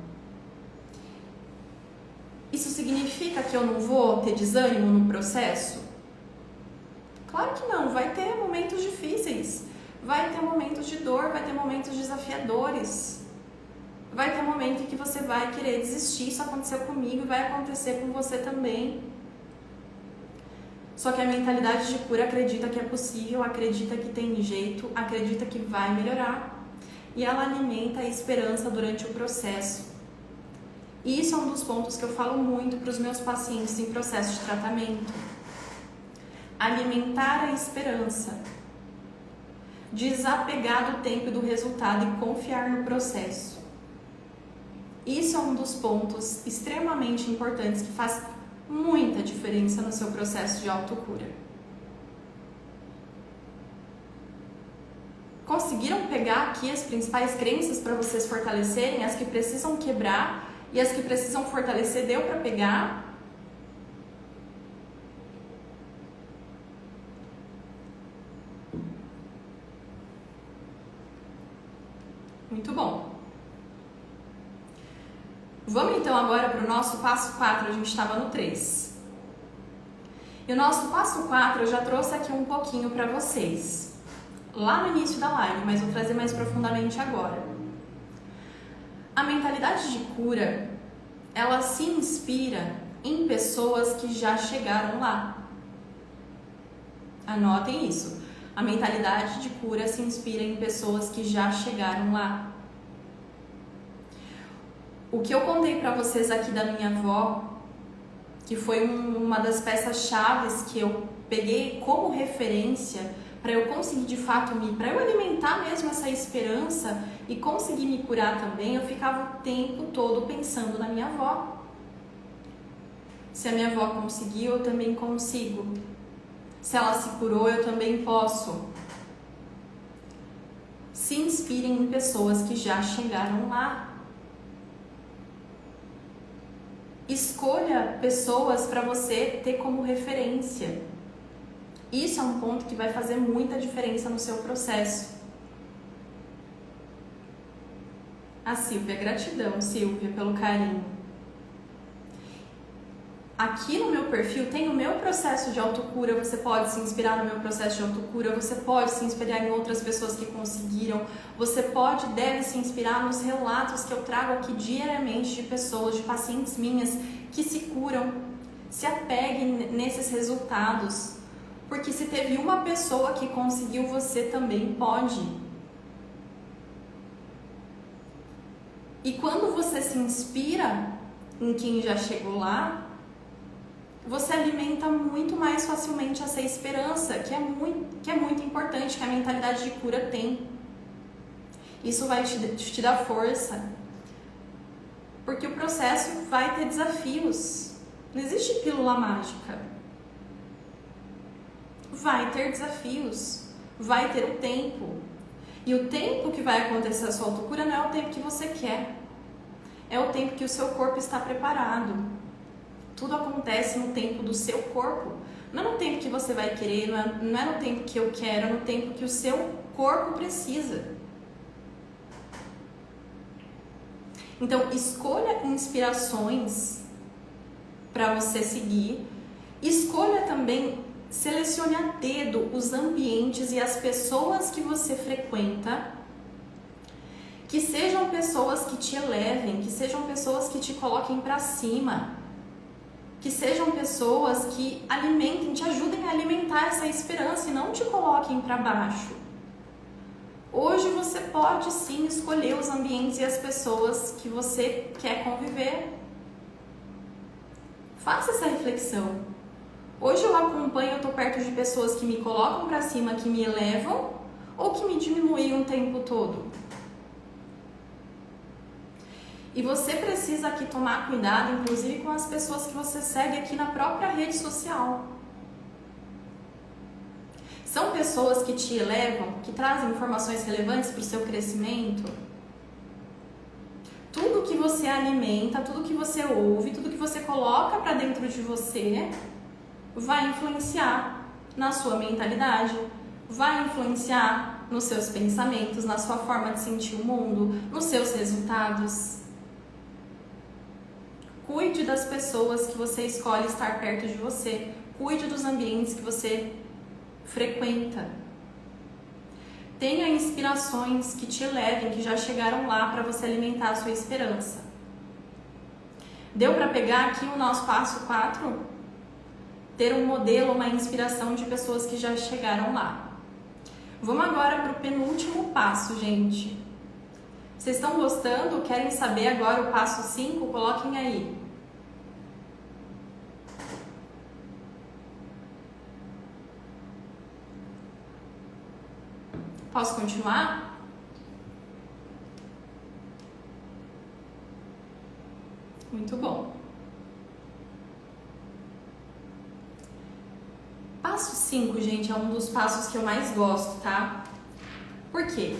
Isso significa que eu não vou ter desânimo no processo? Claro que não, vai ter momentos difíceis, vai ter momentos de dor, vai ter momentos desafiadores. Vai ter um momento em que você vai querer desistir. Isso aconteceu comigo e vai acontecer com você também. Só que a mentalidade de cura acredita que é possível, acredita que tem jeito, acredita que vai melhorar. E ela alimenta a esperança durante o processo. E isso é um dos pontos que eu falo muito para os meus pacientes em processo de tratamento. Alimentar a esperança. Desapegar do tempo e do resultado e confiar no processo. Isso é um dos pontos extremamente importantes que faz muita diferença no seu processo de autocura. Conseguiram pegar aqui as principais crenças para vocês fortalecerem? As que precisam quebrar e as que precisam fortalecer? Deu para pegar? Muito bom. Vamos então agora para o nosso passo 4, a gente estava no 3. E o nosso passo 4 eu já trouxe aqui um pouquinho para vocês, lá no início da live, mas vou trazer mais profundamente agora. A mentalidade de cura, ela se inspira em pessoas que já chegaram lá. Anotem isso. A mentalidade de cura se inspira em pessoas que já chegaram lá. O que eu contei para vocês aqui da minha avó, que foi uma das peças-chaves que eu peguei como referência para eu conseguir de fato para eu alimentar mesmo essa esperança e conseguir me curar também, eu ficava o tempo todo pensando na minha avó. Se a minha avó conseguiu, eu também consigo. Se ela se curou, eu também posso. Se inspirem em pessoas que já chegaram lá. Escolha pessoas para você ter como referência. Isso é um ponto que vai fazer muita diferença no seu processo. A Silvia, gratidão, Silvia, pelo carinho. aqui no meu perfil tem o meu processo de autocura, você pode se inspirar no meu processo de autocura, você pode se inspirar em outras pessoas que conseguiram, você deve se inspirar nos relatos que eu trago aqui diariamente de pessoas, de pacientes minhas que se curam. Se apegue nesses resultados, porque se teve uma pessoa que conseguiu, você também pode. E quando você se inspira em quem já chegou lá, você alimenta muito mais facilmente essa esperança, que é muito importante, que a mentalidade de cura tem. Isso vai te dar força, porque o processo vai ter desafios. Não existe pílula mágica. Vai ter desafios, vai ter o tempo. E o tempo que vai acontecer a sua autocura não é o tempo que você quer. É o tempo que o seu corpo está preparado. Tudo acontece no tempo do seu corpo. Não é no tempo que você vai querer, não é no tempo que eu quero, é no tempo que o seu corpo precisa. Então, escolha inspirações para você seguir. Escolha também, selecione a dedo os ambientes e as pessoas que você frequenta, que sejam pessoas que te elevem, que sejam pessoas que te coloquem para cima, que sejam pessoas que alimentem, te ajudem a alimentar essa esperança e não te coloquem para baixo. Hoje você pode sim escolher os ambientes e as pessoas que você quer conviver. Faça essa reflexão. Hoje eu acompanho, eu estou perto de pessoas que me colocam para cima, que me elevam, ou que me diminuem o tempo todo. E você precisa aqui tomar cuidado, inclusive com as pessoas que você segue aqui na própria rede social. São pessoas que te elevam, que trazem informações relevantes para o seu crescimento. Tudo que você alimenta, tudo que você ouve, tudo que você coloca para dentro de você vai influenciar na sua mentalidade, vai influenciar nos seus pensamentos, na sua forma de sentir o mundo, nos seus resultados. Cuide das pessoas que você escolhe estar perto de você. Cuide dos ambientes que você frequenta. Tenha inspirações que te levem, que já chegaram lá para você alimentar a sua esperança. Deu para pegar aqui o nosso passo 4? Ter um modelo, uma inspiração de pessoas que já chegaram lá. Vamos agora para o penúltimo passo, gente. Vocês estão gostando? Querem saber agora o passo 5? Coloquem aí. Posso continuar? Muito bom. Passo 5, gente, é um dos passos que eu mais gosto, tá? Por quê?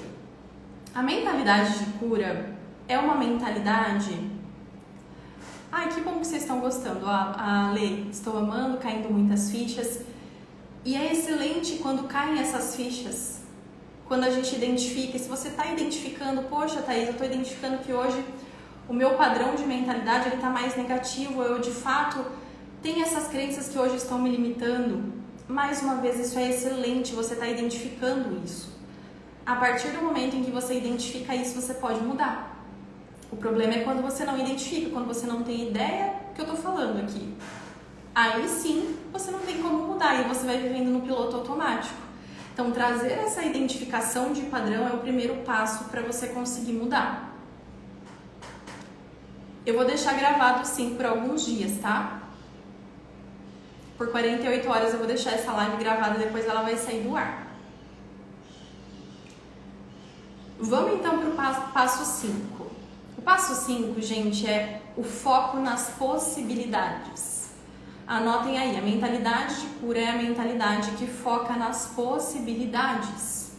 A mentalidade de cura é uma mentalidade... Ai, que bom que vocês estão gostando. A Lê, estou amando, caindo muitas fichas. E é excelente quando caem essas fichas. Quando a gente identifica, se você está identificando, poxa, Thaís, eu estou identificando que hoje o meu padrão de mentalidade está mais negativo, eu de fato tenho essas crenças que hoje estão me limitando. Mais uma vez, isso é excelente, você está identificando isso. A partir do momento em que você identifica isso, você pode mudar. O problema é quando você não identifica, quando você não tem ideia do que eu estou falando aqui. Aí sim, você não tem como mudar e você vai vivendo no piloto automático. Então, trazer essa identificação de padrão é o primeiro passo para você conseguir mudar. Eu vou deixar gravado sim por alguns dias, tá? Por 48 horas eu vou deixar essa live gravada, depois ela vai sair do ar. Vamos então para o passo 5. O passo 5, gente, é o foco nas possibilidades. Anotem aí, a mentalidade de cura é a mentalidade que foca nas possibilidades.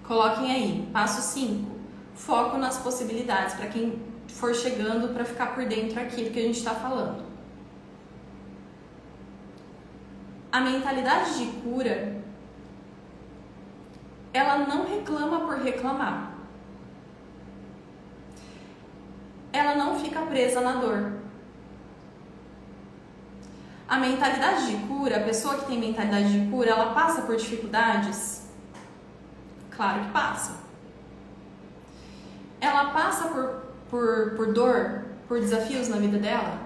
Coloquem aí, passo 5, foco nas possibilidades, para quem for chegando, para ficar por dentro aqui do que a gente está falando. A mentalidade de cura, ela não reclama por reclamar. Ela não fica presa na dor. A mentalidade de cura, a pessoa que tem mentalidade de cura, ela passa por dificuldades? Claro que passa. Ela passa por dor, por desafios na vida dela?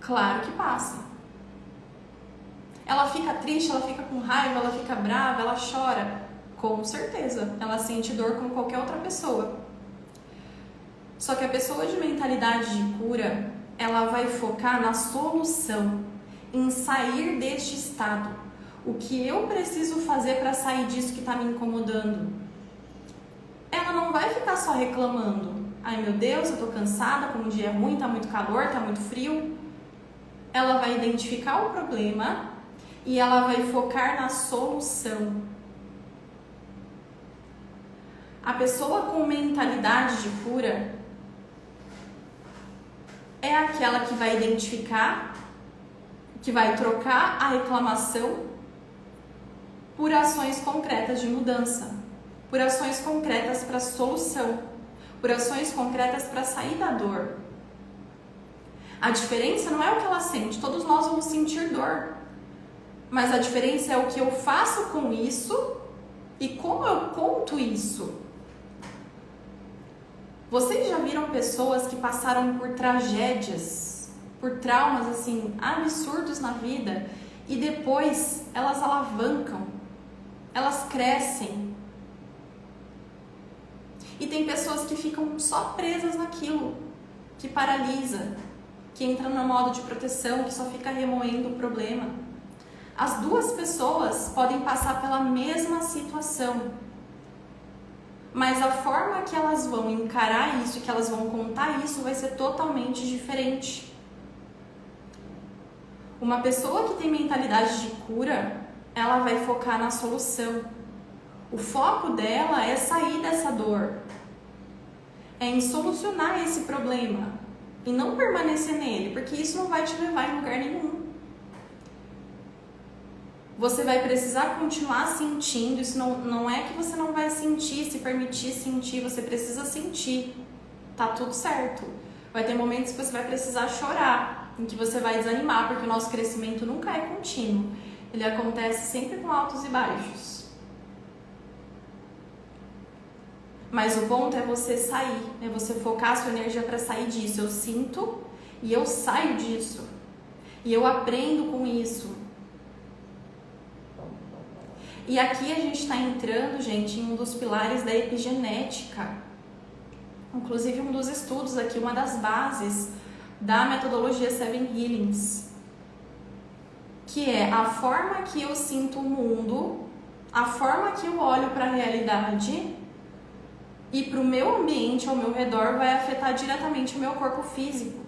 Claro que passa. Ela fica triste, ela fica com raiva, ela fica brava, ela chora? Com certeza. Ela sente dor como qualquer outra pessoa. Só que a pessoa de mentalidade de cura, ela vai focar na solução, em sair deste estado. O que eu preciso fazer para sair disso que está me incomodando? Ela não vai ficar só reclamando. Ai meu Deus, eu tô cansada, como o dia é ruim, tá muito calor, tá muito frio. Ela vai identificar o problema e ela vai focar na solução. A pessoa com mentalidade de cura é aquela que vai identificar, que vai trocar a reclamação por ações concretas de mudança, por ações concretas para solução, por ações concretas para sair da dor. A diferença não é o que ela sente, todos nós vamos sentir dor, mas a diferença é o que eu faço com isso e como eu conto isso. Vocês já viram pessoas que passaram por tragédias, por traumas assim absurdos na vida e depois elas alavancam, elas crescem? E tem pessoas que ficam só presas naquilo, que paralisa, que entra no modo de proteção, que só fica remoendo o problema. As duas pessoas podem passar pela mesma situação, mas a forma que elas vão encarar isso, que elas vão contar isso, vai ser totalmente diferente. Uma pessoa que tem mentalidade de cura, ela vai focar na solução. O foco dela é sair dessa dor, é em solucionar esse problema e não permanecer nele, porque isso não vai te levar em lugar nenhum. Você vai precisar continuar sentindo, isso não é que você não vai sentir, se permitir sentir, você precisa sentir, tá tudo certo. Vai ter momentos que você vai precisar chorar, em que você vai desanimar, porque o nosso crescimento nunca é contínuo, ele acontece sempre com altos e baixos. Mas o ponto é você sair, é você focar a sua energia para sair disso. Eu sinto e eu saio disso, e eu aprendo com isso. E aqui a gente está entrando, gente, em um dos pilares da epigenética. Inclusive um dos estudos aqui, uma das bases da metodologia Seven Healings, que é a forma que eu sinto o mundo, a forma que eu olho para a realidade e para o meu ambiente ao meu redor vai afetar diretamente o meu corpo físico,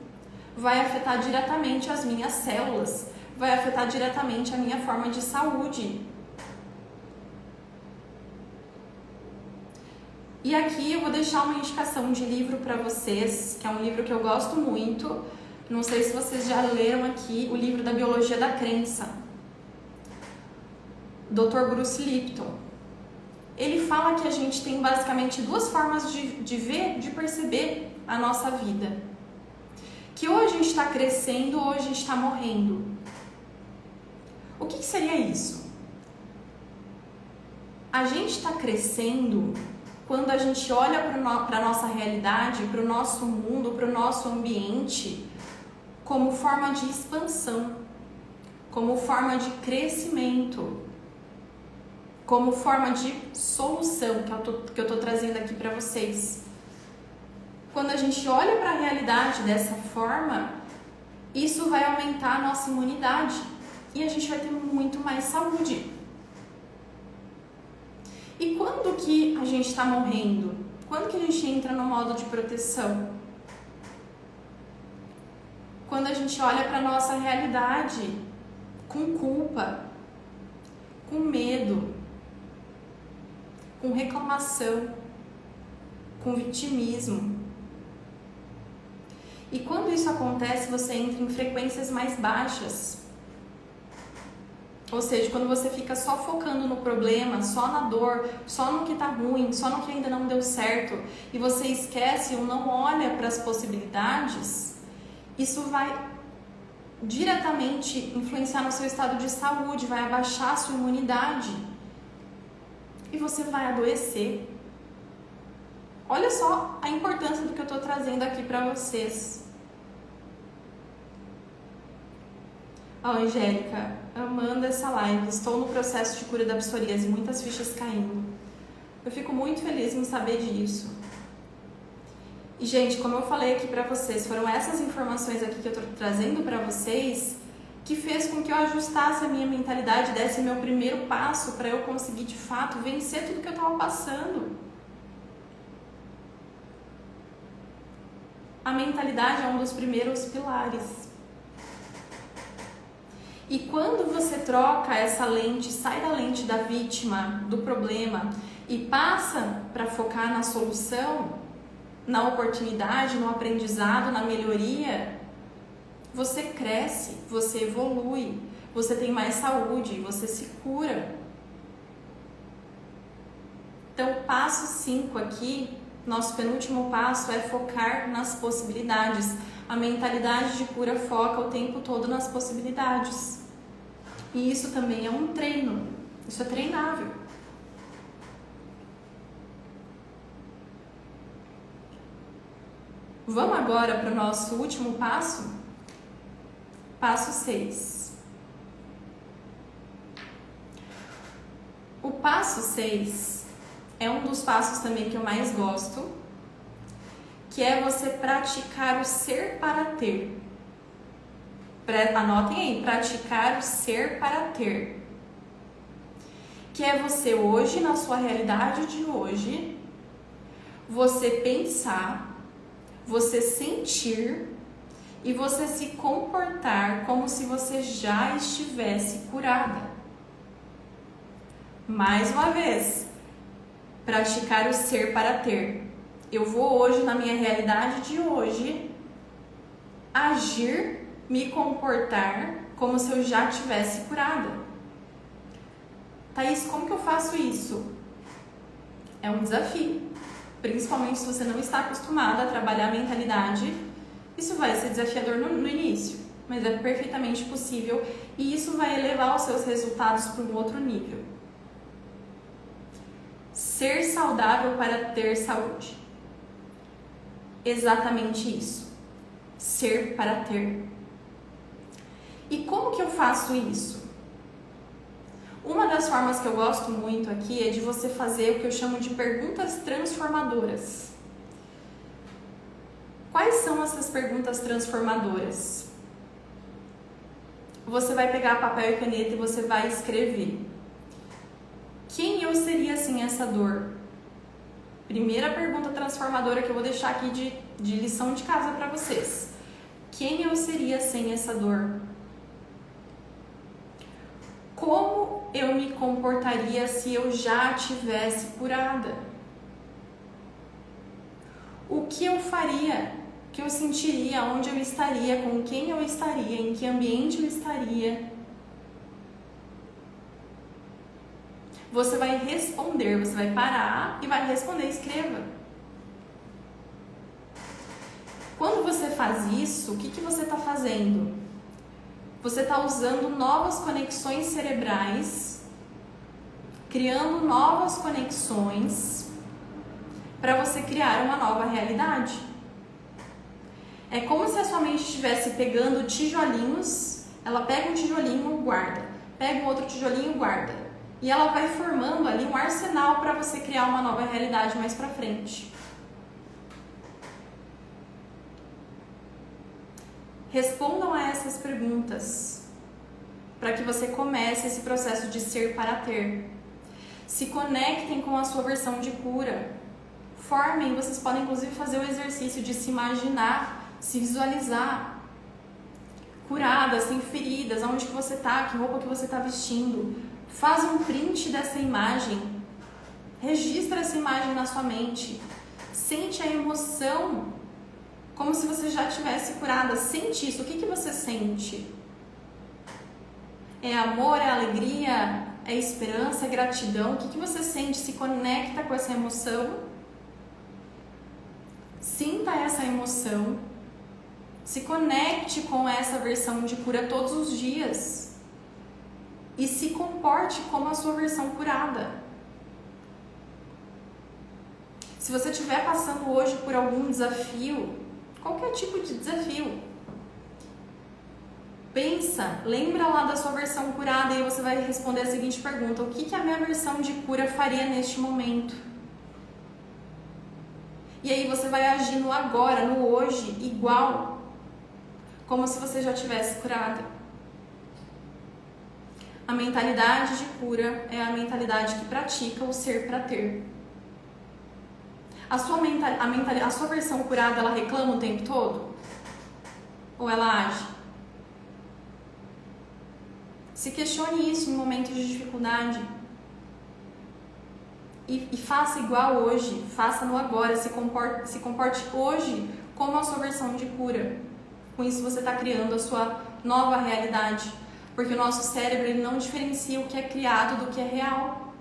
vai afetar diretamente as minhas células, vai afetar diretamente a minha forma de saúde. E aqui eu vou deixar uma indicação de livro para vocês, que é um livro que eu gosto muito. Não sei se vocês já leram aqui o livro da Biologia da Crença, Dr. Bruce Lipton. Ele fala que a gente tem basicamente duas formas de ver, de perceber a nossa vida. Que ou a gente está crescendo ou a gente está morrendo. O que seria isso? A gente está crescendo quando a gente olha para a nossa realidade, para o nosso mundo, para o nosso ambiente, como forma de expansão, como forma de crescimento, como forma de solução, que eu estou trazendo aqui para vocês. Quando a gente olha para a realidade dessa forma, isso vai aumentar a nossa imunidade e a gente vai ter muito mais saúde. E quando que a gente está morrendo? Quando que a gente entra no modo de proteção? Quando a gente olha para a nossa realidade com culpa, com medo, com reclamação, com vitimismo. E quando isso acontece, você entra em frequências mais baixas. Ou seja, quando você fica só focando no problema, só na dor, só no que tá ruim, só no que ainda não deu certo, e você esquece ou não olha para as possibilidades, isso vai diretamente influenciar no seu estado de saúde, vai abaixar a sua imunidade e você vai adoecer. Olha só a importância do que eu estou trazendo aqui para vocês. Angélica, amando essa live, estou no processo de cura da psoríase, muitas fichas caindo. Eu fico muito feliz em saber disso. E, gente, como eu falei aqui pra vocês, foram essas informações aqui que eu tô trazendo pra vocês que fez com que eu ajustasse a minha mentalidade, desse meu primeiro passo para eu conseguir, de fato, vencer tudo que eu tava passando. A mentalidade é um dos primeiros pilares. E quando você troca essa lente, sai da lente da vítima, do problema, e passa para focar na solução, na oportunidade, no aprendizado, na melhoria, você cresce, você evolui, você tem mais saúde, você se cura. Então, o passo 5 aqui, nosso penúltimo passo é focar nas possibilidades. A mentalidade de cura foca o tempo todo nas possibilidades. E isso também é um treino. Isso é treinável. Vamos agora para o nosso último passo? Passo 6. O passo 6 é um dos passos também que eu mais gosto, que é você praticar o ser para ter. Anotem aí, praticar o ser para ter. Que é você hoje, na sua realidade de hoje, você pensar, você sentir e você se comportar como se você já estivesse curada. Mais uma vez, praticar o ser para ter. Eu vou hoje, na minha realidade de hoje, agir, me comportar como se eu já tivesse curada. Thaís, como que eu faço isso? É um desafio. Principalmente se você não está acostumada a trabalhar a mentalidade, isso vai ser desafiador no início, mas é perfeitamente possível e isso vai elevar os seus resultados para um outro nível. Ser saudável para ter saúde. Exatamente isso. Ser para ter. E como que eu faço isso? Uma das formas que eu gosto muito aqui é de você fazer o que eu chamo de perguntas transformadoras. Quais são essas perguntas transformadoras? Você vai pegar papel e caneta e você vai escrever. Quem eu seria sem essa dor? Primeira pergunta transformadora que eu vou deixar aqui de lição de casa para vocês. Quem eu seria sem essa dor? Como eu me comportaria se eu já tivesse curada? O que eu faria? O que eu sentiria? Onde eu estaria? Com quem eu estaria? Em que ambiente eu estaria? Você vai responder, você vai parar e vai responder, escreva. Quando você faz isso, o que você está fazendo? Você está usando novas conexões cerebrais, criando novas conexões para você criar uma nova realidade. É como se a sua mente estivesse pegando tijolinhos, ela pega um tijolinho, guarda, pega um outro tijolinho, guarda, e ela vai formando ali um arsenal para você criar uma nova realidade mais para frente. Respondam a essas perguntas para que você comece esse processo de ser para ter. Se conectem com a sua versão de cura. Formem, vocês podem inclusive fazer o exercício de se imaginar, se visualizar curada, sem feridas, aonde que você está, que roupa que você está vestindo. Faz um print dessa imagem, registra essa imagem na sua mente, sente a emoção como se você já tivesse curada. Sente isso. O que você sente? É amor, é alegria, é esperança, é gratidão? O que você sente? Se conecta com essa emoção. Sinta essa emoção. Se conecte com essa versão de cura todos os dias e se comporte como a sua versão curada. Se você estiver passando hoje por algum desafio, qualquer tipo de desafio, pensa, lembra lá da sua versão curada e você vai responder a seguinte pergunta: o que a minha versão de cura faria neste momento? E aí você vai agir no agora, no hoje, igual, como se você já tivesse curado. A mentalidade de cura é a mentalidade que pratica o ser para ter. A sua versão curada, ela reclama o tempo todo? Ou ela age? Se questione isso em momentos de dificuldade. E faça igual hoje, faça no agora, se comporte hoje como a sua versão de cura. Com isso você está criando a sua nova realidade, porque o nosso cérebro ele não diferencia o que é criado do que é real.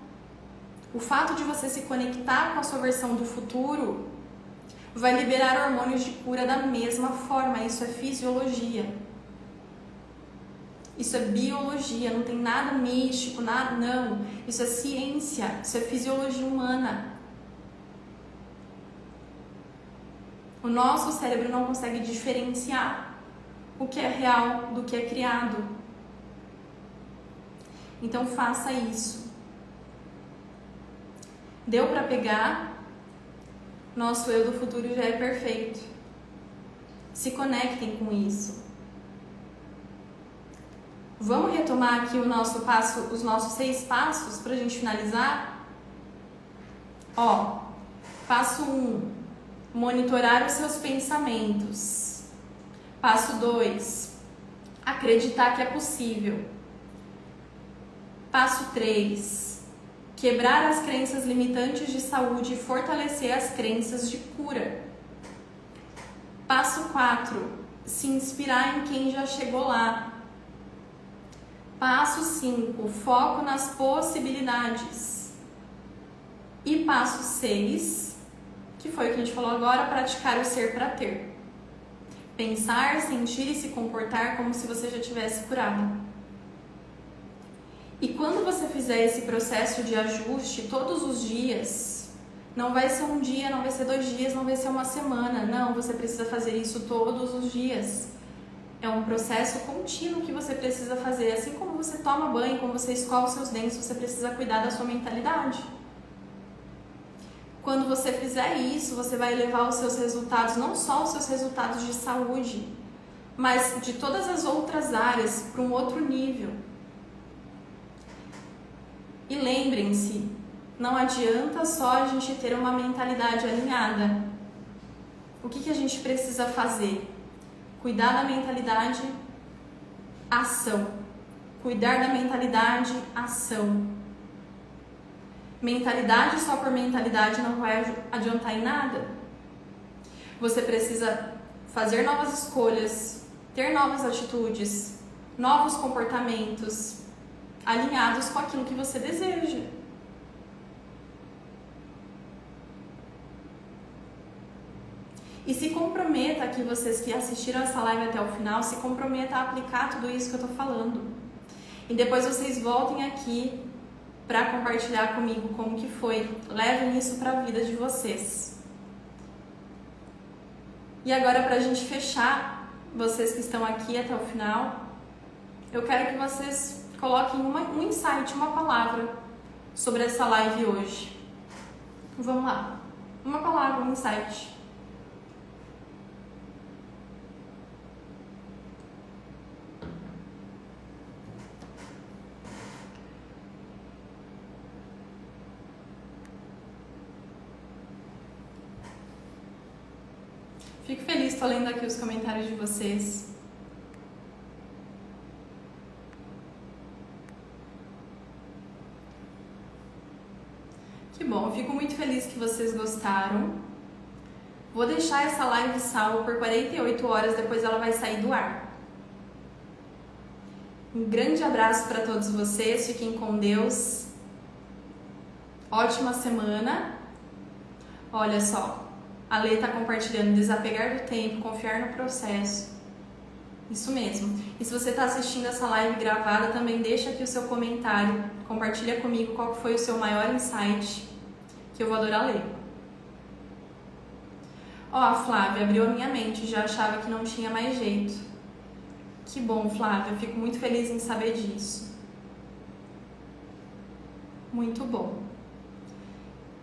O fato de você se conectar com a sua versão do futuro vai liberar hormônios de cura da mesma forma. Isso é fisiologia. Isso é biologia, não tem nada místico, nada, não. Isso é ciência, isso é fisiologia humana. O nosso cérebro não consegue diferenciar o que é real do que é criado. Então faça isso. Deu para pegar? Nosso eu do futuro já é perfeito. Se conectem com isso. Vamos retomar aqui os nossos 6 passos para a gente finalizar? Passo 1, monitorar os seus pensamentos. Passo 2, acreditar que é possível. Passo 3, quebrar as crenças limitantes de saúde e fortalecer as crenças de cura. Passo 4, se inspirar em quem já chegou lá. Passo 5, foco nas possibilidades. E passo 6, que foi o que a gente falou agora, praticar o ser para ter. Pensar, sentir e se comportar como se você já tivesse curado. E quando você fizer esse processo de ajuste todos os dias, não vai ser um dia, não vai ser 2 dias, não vai ser uma semana. Não, você precisa fazer isso todos os dias. É um processo contínuo que você precisa fazer. Assim como você toma banho, como você escova os seus dentes, você precisa cuidar da sua mentalidade. Quando você fizer isso, você vai levar os seus resultados, não só os seus resultados de saúde, mas de todas as outras áreas, para um outro nível. E lembrem-se, não adianta só a gente ter uma mentalidade alinhada. O que a gente precisa fazer? Cuidar da mentalidade, ação. Cuidar da mentalidade, ação. Mentalidade só por mentalidade não vai adiantar em nada. Você precisa fazer novas escolhas, ter novas atitudes, novos comportamentos, alinhados com aquilo que você deseja. E se comprometa aqui, vocês que assistiram essa live até o final, se comprometa a aplicar tudo isso que eu tô falando. E depois vocês voltem aqui para compartilhar comigo como que foi. Levem isso para a vida de vocês. E agora, pra gente fechar, vocês que estão aqui até o final, eu quero que vocês coloquem um insight, uma palavra sobre essa live hoje. Vamos lá. Uma palavra, um insight. Fico feliz, estou lendo aqui os comentários de vocês. Que bom, fico muito feliz que vocês gostaram. Vou deixar essa live salva por 48 horas, depois ela vai sair do ar. Um grande abraço para todos vocês, fiquem com Deus. Ótima semana. Olha só. A Lê está compartilhando desapegar do tempo, confiar no processo. Isso mesmo. E se você está assistindo essa live gravada, também deixa aqui o seu comentário, compartilha comigo qual foi o seu maior insight, que eu vou adorar ler. Ó, a Flávia abriu a minha mente, já achava que não tinha mais jeito. Que bom, Flávia, eu fico muito feliz em saber disso. Muito bom.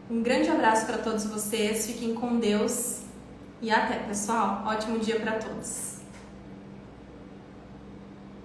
Um grande abraço para todos vocês, fiquem com Deus e até, pessoal. Ótimo dia para todos.